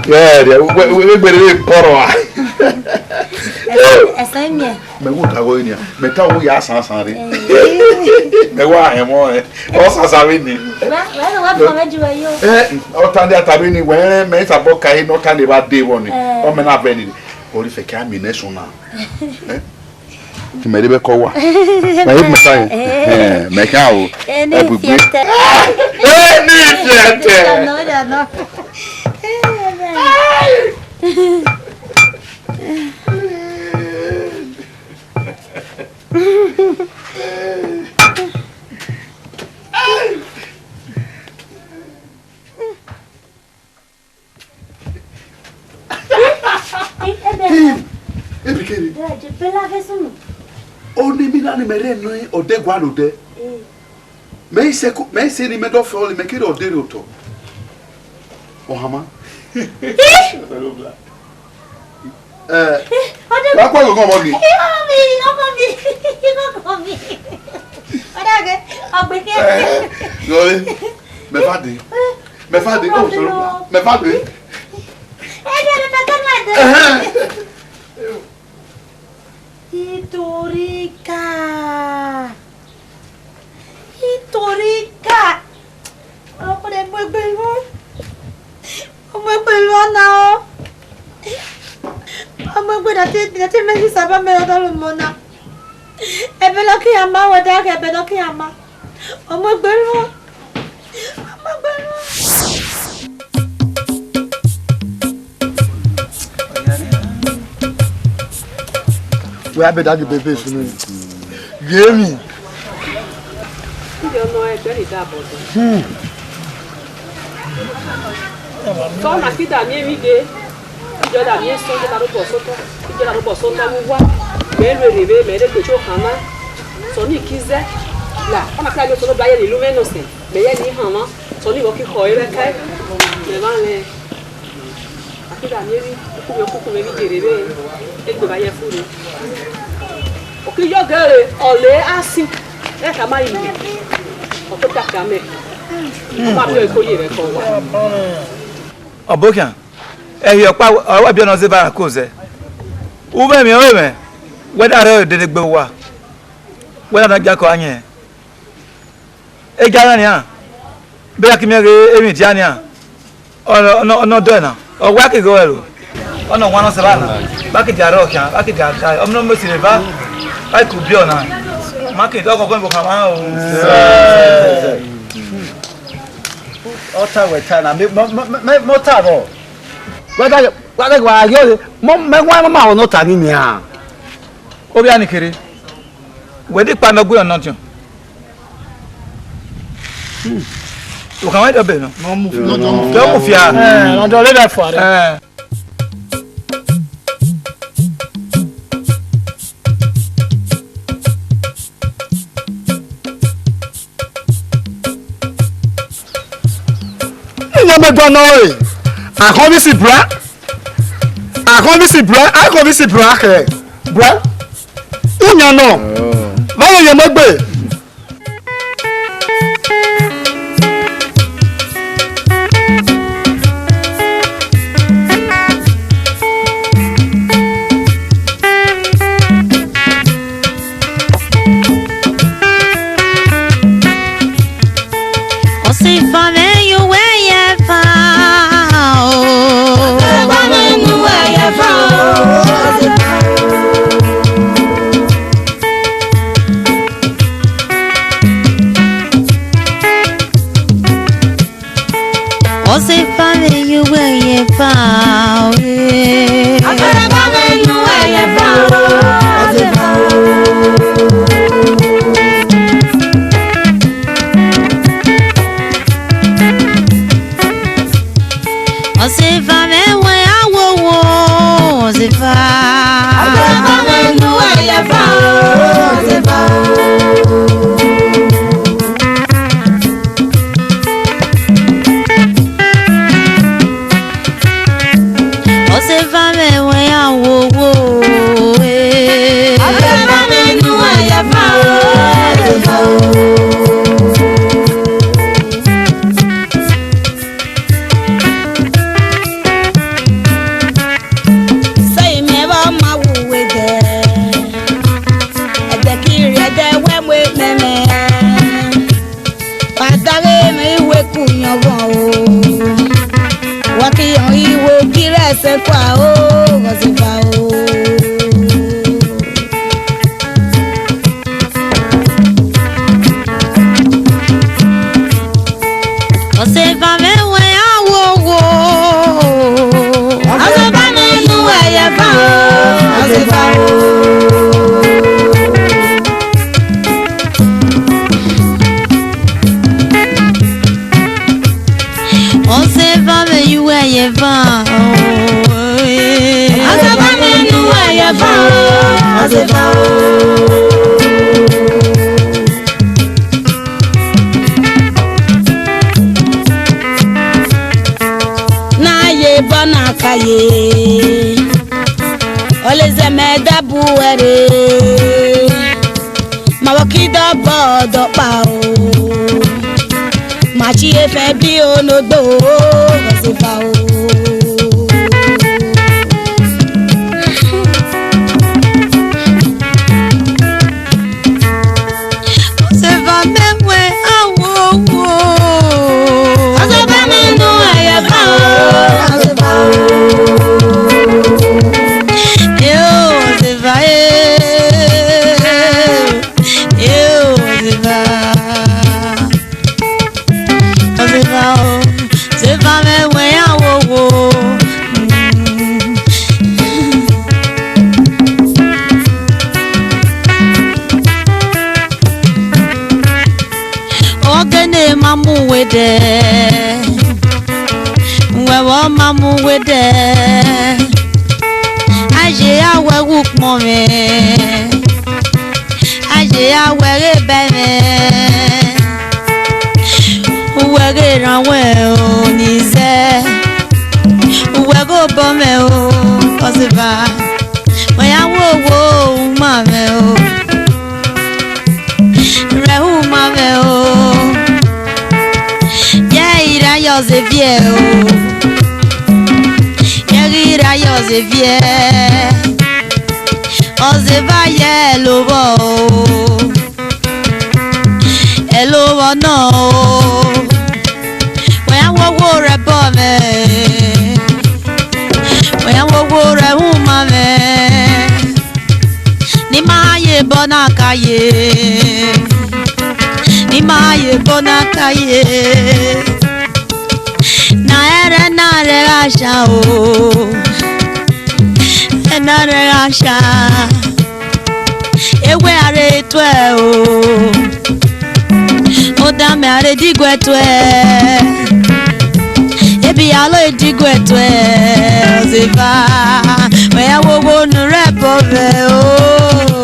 C: We better poro.
F: Essa minha.
C: Me gusta goinia. Me tá o ya sansare. Me wa hemo e. O sansare ni.
F: Wa ba ju ayo.
C: O tande atabi ni we me sabo kai no kan de ba de woni. O me na be ni. Ori fe ka mi nation na. Tu me debe kowa. Ma hip me sai. Me ka o.
F: Ni fiete.
C: Ni fiete.
F: No.
C: Ebikeri.
F: Je peux laver son.
C: Oni mi na ni mere no ode gwa no de. Me se ni me do fo me kiri ode ro to. Ohama. Wa kwa go mo gi.
F: Omi. Ora ke, agbeke.
C: Lori. Me fa de o so. Me fa de.
F: Hitorica. Apa dia buat belu? Buat belu now. Apa buat nanti mesti sabar melada lumona. Ebelo ki ama wada ke ebelo ki ama. Apa belu?
D: We have that baby soon. Gemi.
B: Yo no es veritable. So na kita mi vide. Yo da mi so de la robo soto. Yo la robo soto wa. Me le rebe me de pecho kana. So ni kize. La, ona kla yo so ba ye lu menos. Me ye ni han ma. So ni wo ki ko ere kai. Me va le. Akida mi ri kuku me vi rebe. Egbe ba ye furu. Oki yo gere ole asin. E ka ma yi. Oto ta ka me. Ma bi o ko yi re ko wa.
G: Obokian. Ehi opa owa bi ono se ba ko ze. Ube mi o me. Weda re de gbe wa. Weda na jako anye. E jara ni a. Be ya kimi re emi ti ani a. Ono do na. O wa ki go ero. Ono wa no se ba na. Ba ki jara o kan, ba ki jara. Omno mo si re ba. Ai ku bi ona. Ma ki do ko ko ko ma o.
D: Ota weta na me ta bo. Wada gwa yo me gwa ma o ta ni mi a.
G: Obi ani kere. We di pa me gbe ona tun. O kan wa do be no.
D: No mu
G: Do mu fia.
E: On doit aller faire.
D: me do no e. Akobi si bra. Ke. Bra. Unya no. Bawo ye megbe.
A: Ozefa na ye bona kaye oleze medabu ere mawakida bodo pa o machi efe bi onogbo Ozefa o Wewe mamu wede aje awe wukmo me aje awe rebe me wege ranwe o nize wego bome o Ozefa waya wo ma me o rehu ma me o OSEVIE Yerira OSEVIE Ozevaye lobo Elobo no Waya wowo rebo me Waya wowo rehuma me Ni maye bona kaye Ni maye bona kaye na re asha o na re asha ewe are twe o da me are digwe twe ebi alo digwe twe Ozefa we awowo nu repo be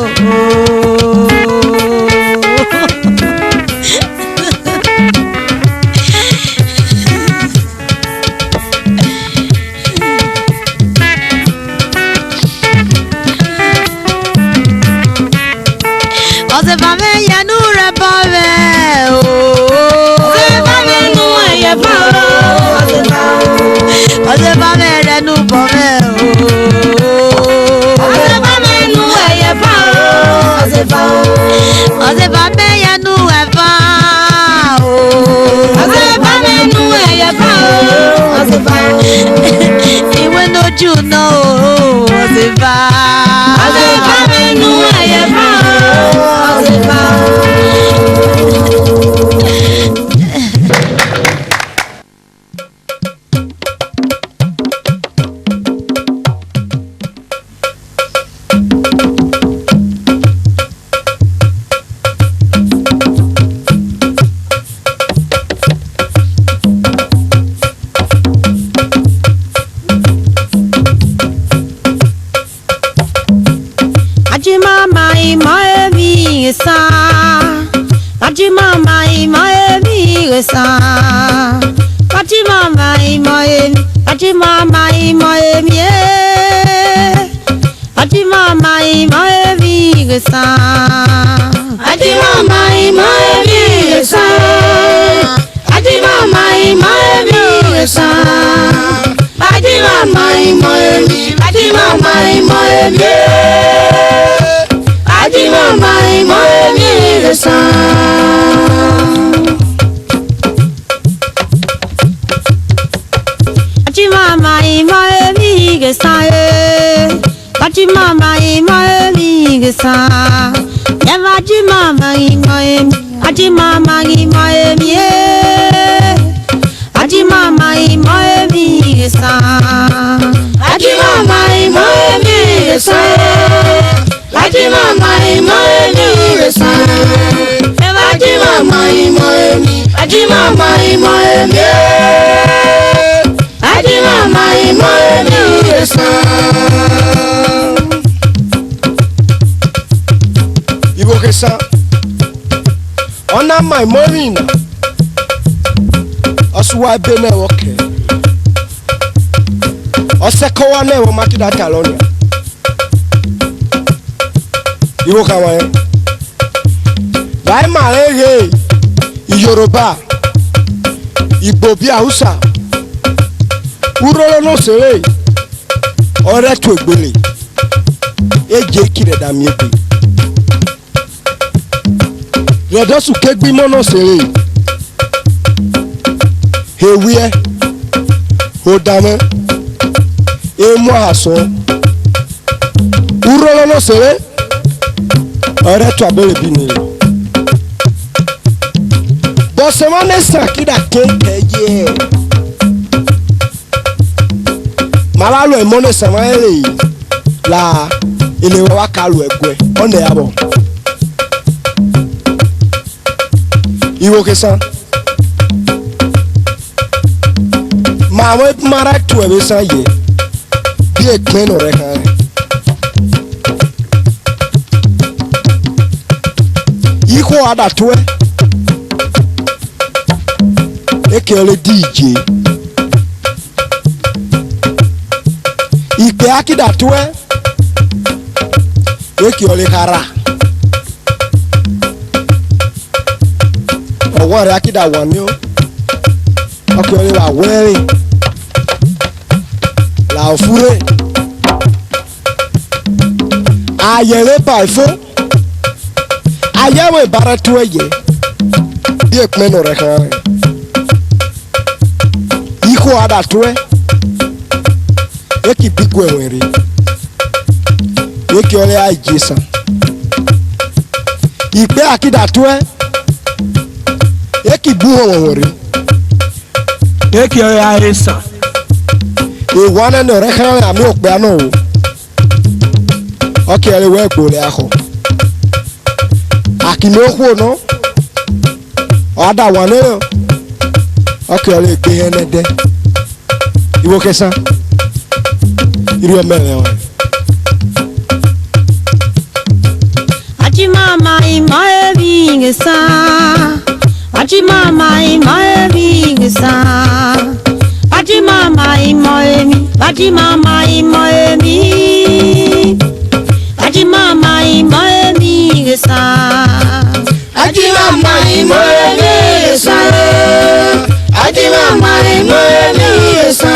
A: Ozefa me yanu rebove Ozefa me nu yefa Ozefa me renu bove Ozefa me nu yefa Ozefa me yanu efa Ozefa me nu yefa Iwe no ju no Ozefa Ozefa me nu yefa Fatima mai mai mi resa Fatima mai mai Fatima mai mai mi Fatima mai mai mi resa Fatima mai mai mi resa Fatima mai mai mi resa Fatima mai mai mi Fatima mai mai mi Fatima mai mai mi resa Fatima mai mai mi resa Fatima mai mai mi resa Ya Fatima mai mai Fatima mai mai mi Fatima mai mai mi resa Fatima mai mai mi resa Fatima mai mai mi resa Fatima mai mai mi Fatima mai mai mi Fatima mai mai mi resa
E: kesa ona my morning osuwa be na woke oseko wa na wo makida talonia iwo kawa bai ma he Yoruba Igbo bi Hausa urolo no sere ore to egbele eje kire da mi ebe yodo su kegbi mo no sere hewie odame emu aso urolo no sere ore to abere bi ni Bosemane sakida kenteje Malalo emone samaele la ile wa kalu egwe one yabo Iwo kesa Mawe mara tu ebe sanye bi ekmeno re kan Iko ada tuwe ekele DJ ipe akida tuwe ekele kara ọwọ́ rẹ̀ akida wà ní o ọkùnrin wà wẹ́rìn làòfúrẹ́ ayẹ̀rẹ́ bàìfó ayẹ̀wò ìbára tó ẹ̀yẹ bí èpinnu rẹ̀ kan rẹ̀. Iko ada tuwe eki bigu enwere eki ole ajisa ipe akida tuwe eki buho enwere eki ole ajisa iwane no rekhan ami ope ano oke ole we gbole aho akinoku no ada wane okay ole gbe enede iwo kesa iri omele o
H: Aji mama imoe bingesa Aji mama imoe bingesa Aji mama imoe mi Aji mama imoe mi Aji mama imoe bingesa Aji mama imoe bingesa Aji mama imoe bingesa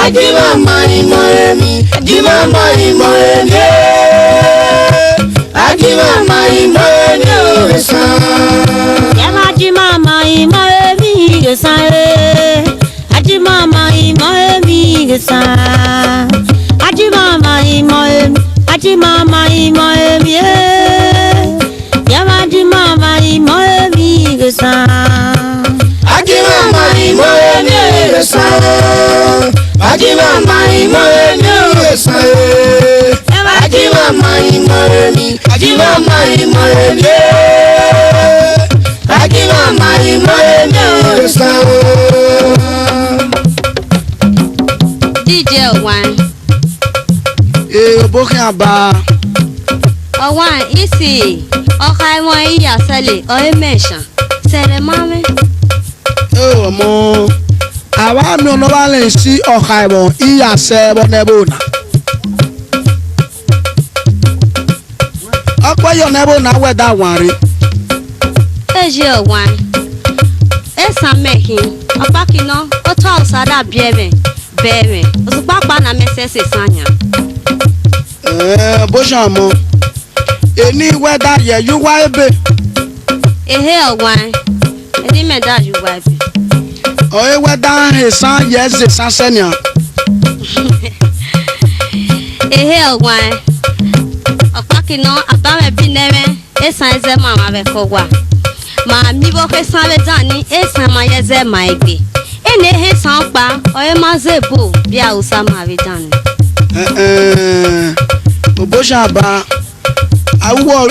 H: Aji mama imoe mi Aji mama imoe mi Aji mama imoe bingesa Aji mama imoe bingesa Aji mama imoe bingesa Aji mama imoe Aji mama imoe mi Aji mama imoe bingesa Aji mama imoe bingesa Aji mama imoe bingesa Aji mama imoe mi Aji mama imoe mi Aji mama imoe bingesa DJ One
E: obokin aba
H: One isi Okai mo iya sele o mention Sere mame
E: mo àwa mi ono ba le si oka ebo iya se bo nebo na akwa yo nebo na weda wanri
H: Eje One ESAN mekin apakino o to usada bieme bere osupapa na mesese sanya
E: bo jamo eni weda ye you wa ebe
H: ehe One eni meda you wa ebe
E: o e weda ESAN yes ESAN senior
H: ehe One apakino abame bineme ESAN eze mama be kogwa ma mi bo ke san be dani ESAN ma yeze ma egbe ene he san pa o e ma zebo bi Hausa ma be dani
E: bo jaba awo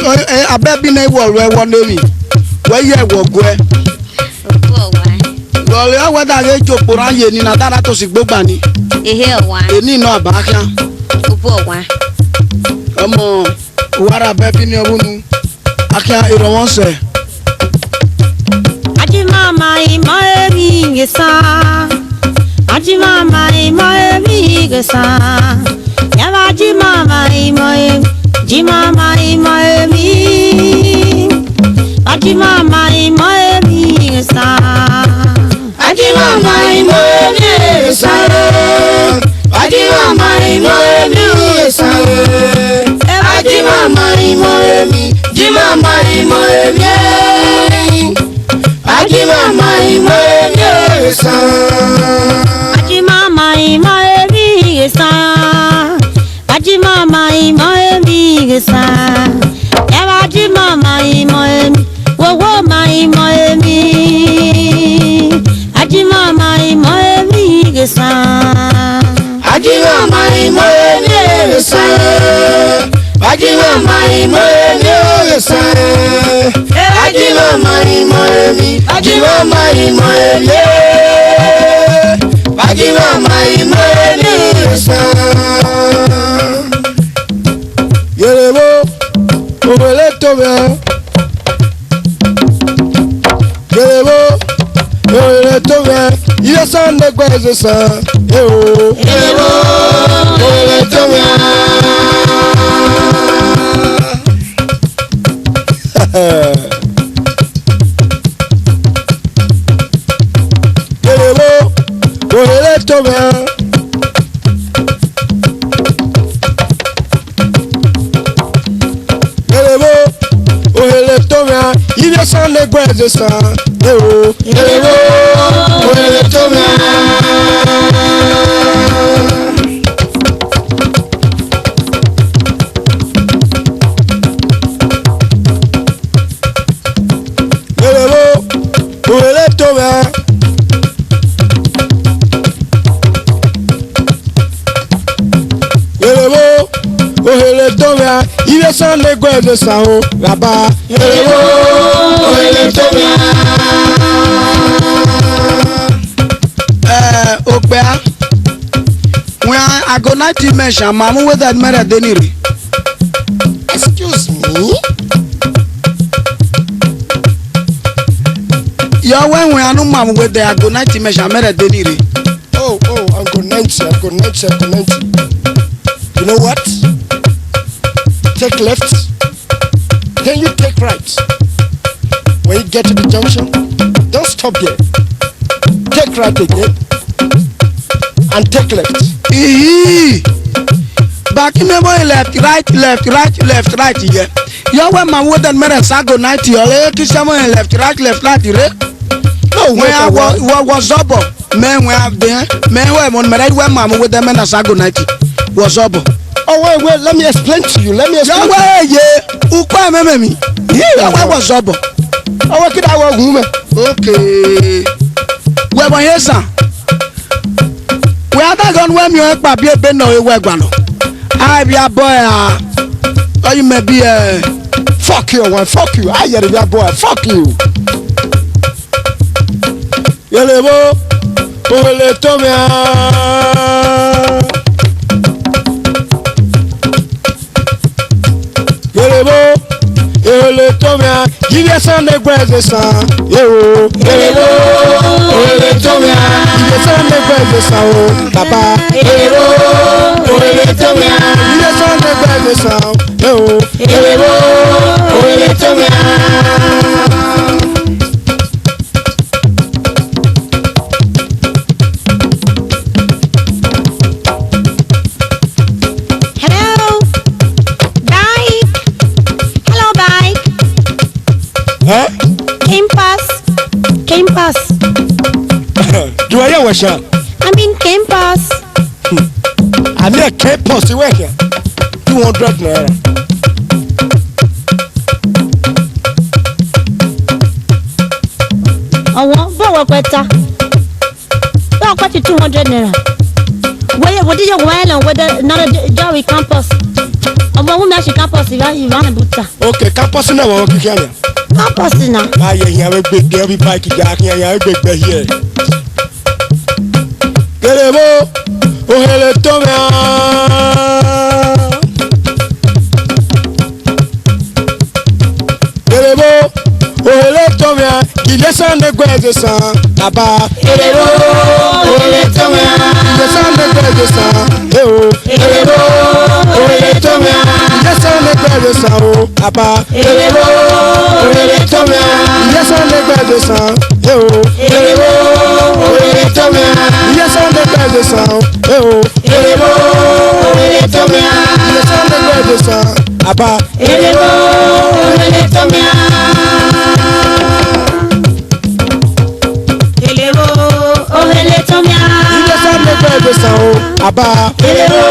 E: abebi na iwo ro ewo nemi we ye wo gwe lole awada ge joporo aye ni na dara to si gbogba ni
H: ehe One
E: eni no abakia
H: obo One
E: omo wara bebi ni obunu Akia Iromonse.
A: Ajimama imoemi ngesa. Ajimama imoemi ngesa. Yaba ajimama imoemi. Ajimama imoemi. Ajimama imoemi ngesa.
E: Ajimama imoemi ngesa. Ajimama imoemi ngesa. Ajimama imoemi. Ajimama imoemi. Ajimama imoemi ngesa.
A: Ajimama imoemi ngesa. Ajimama imoemi ngesa. Yaba ajimama imoemi. Wowo ma imoemi. Ajimama imoemi ngesa.
E: Ajimama imoemi ngesa. Ajimama imoemi ngesa. Ajimama imoemi. Ajimama imoemi. Ajimama imoemi ngesa. Yerebo, obele tobe. Yerebo, obele tobe. ESAN Egbenuneghen san. Yerebo, obele tobe. Yerebo, obele tobe. ESAN Egbenuneghen san. Yerebo, obele tobe. Yerebo, obele tobe. Yerebo, obele tobe. ESAN Egbenuneghen san o baba. Yerebo, obele tobe. Okpea. When I go night to mention, Mamu with that matter deniri. Excuse me. Your when we are no Mamu with the I go night to mention, matter deniri. Oh, I'm going 90. You know what? Take left. Then you take right. When you get to the junction, don't stop there. Take right again. And take left. Back in the boy left, right here. You when my word and mirror sago 90 or someone left, right. No, when I was up, men were up there, men were on my right when Mamma with them and sago 90 was up. Oh, wait, let me explain to you. Ukwa me. Yeah, I was up. Oh, what could I want woman? Okay. Where my yes, sir. We are not going when you have Baby Beno, a wagano. I be a boy, or you may be a fuck you, one fuck you. I hear your boy, fuck you. Yellow, Ole Tomia. Yellow, Ole Tomia. Give us on the Egbenuneghen. Yo, Yellow, Ole Tomia. ESAN Egbenuneghen, Papa. Yerebo, obele tobe. ESAN Egbenuneghen, Yerebo, obele tobe.
A: Hello, bike. Hello, bike.
E: Huh?
A: Campus.
E: Do I hear what?
A: I mean campus.
E: I need a campus. You work here. 200 naira.
A: Oh, what better? Well, got you 200 naira. What did you wear on whether another Joey campus? What woman she campus? You run a butter.
E: Okay, campus now. Okay, Kenya.
A: Campus now.
E: Ah, yeah, you have a big derby bike. Jack, yeah, you have a big bed here. Yerebo, obele tobe. elebo ohele tomia kilesan de gweze san aba
A: elebo ohele tomia
E: kilesan de gweze san eo
A: elebo ohele tomia
E: kilesan de gweze san o aba
A: elebo ohele tomia
E: kilesan de gweze san eo
A: elebo ohele tomia
E: kilesan de gweze san eo
A: elebo ohele tomia
E: kilesan de gweze san aba
A: elebo ohele tomia elebo ohele tomia
E: kilesan de gweze san o aba
A: elebo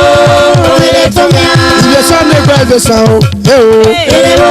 A: ohele tomia
E: kilesan de gweze san o eo
A: elebo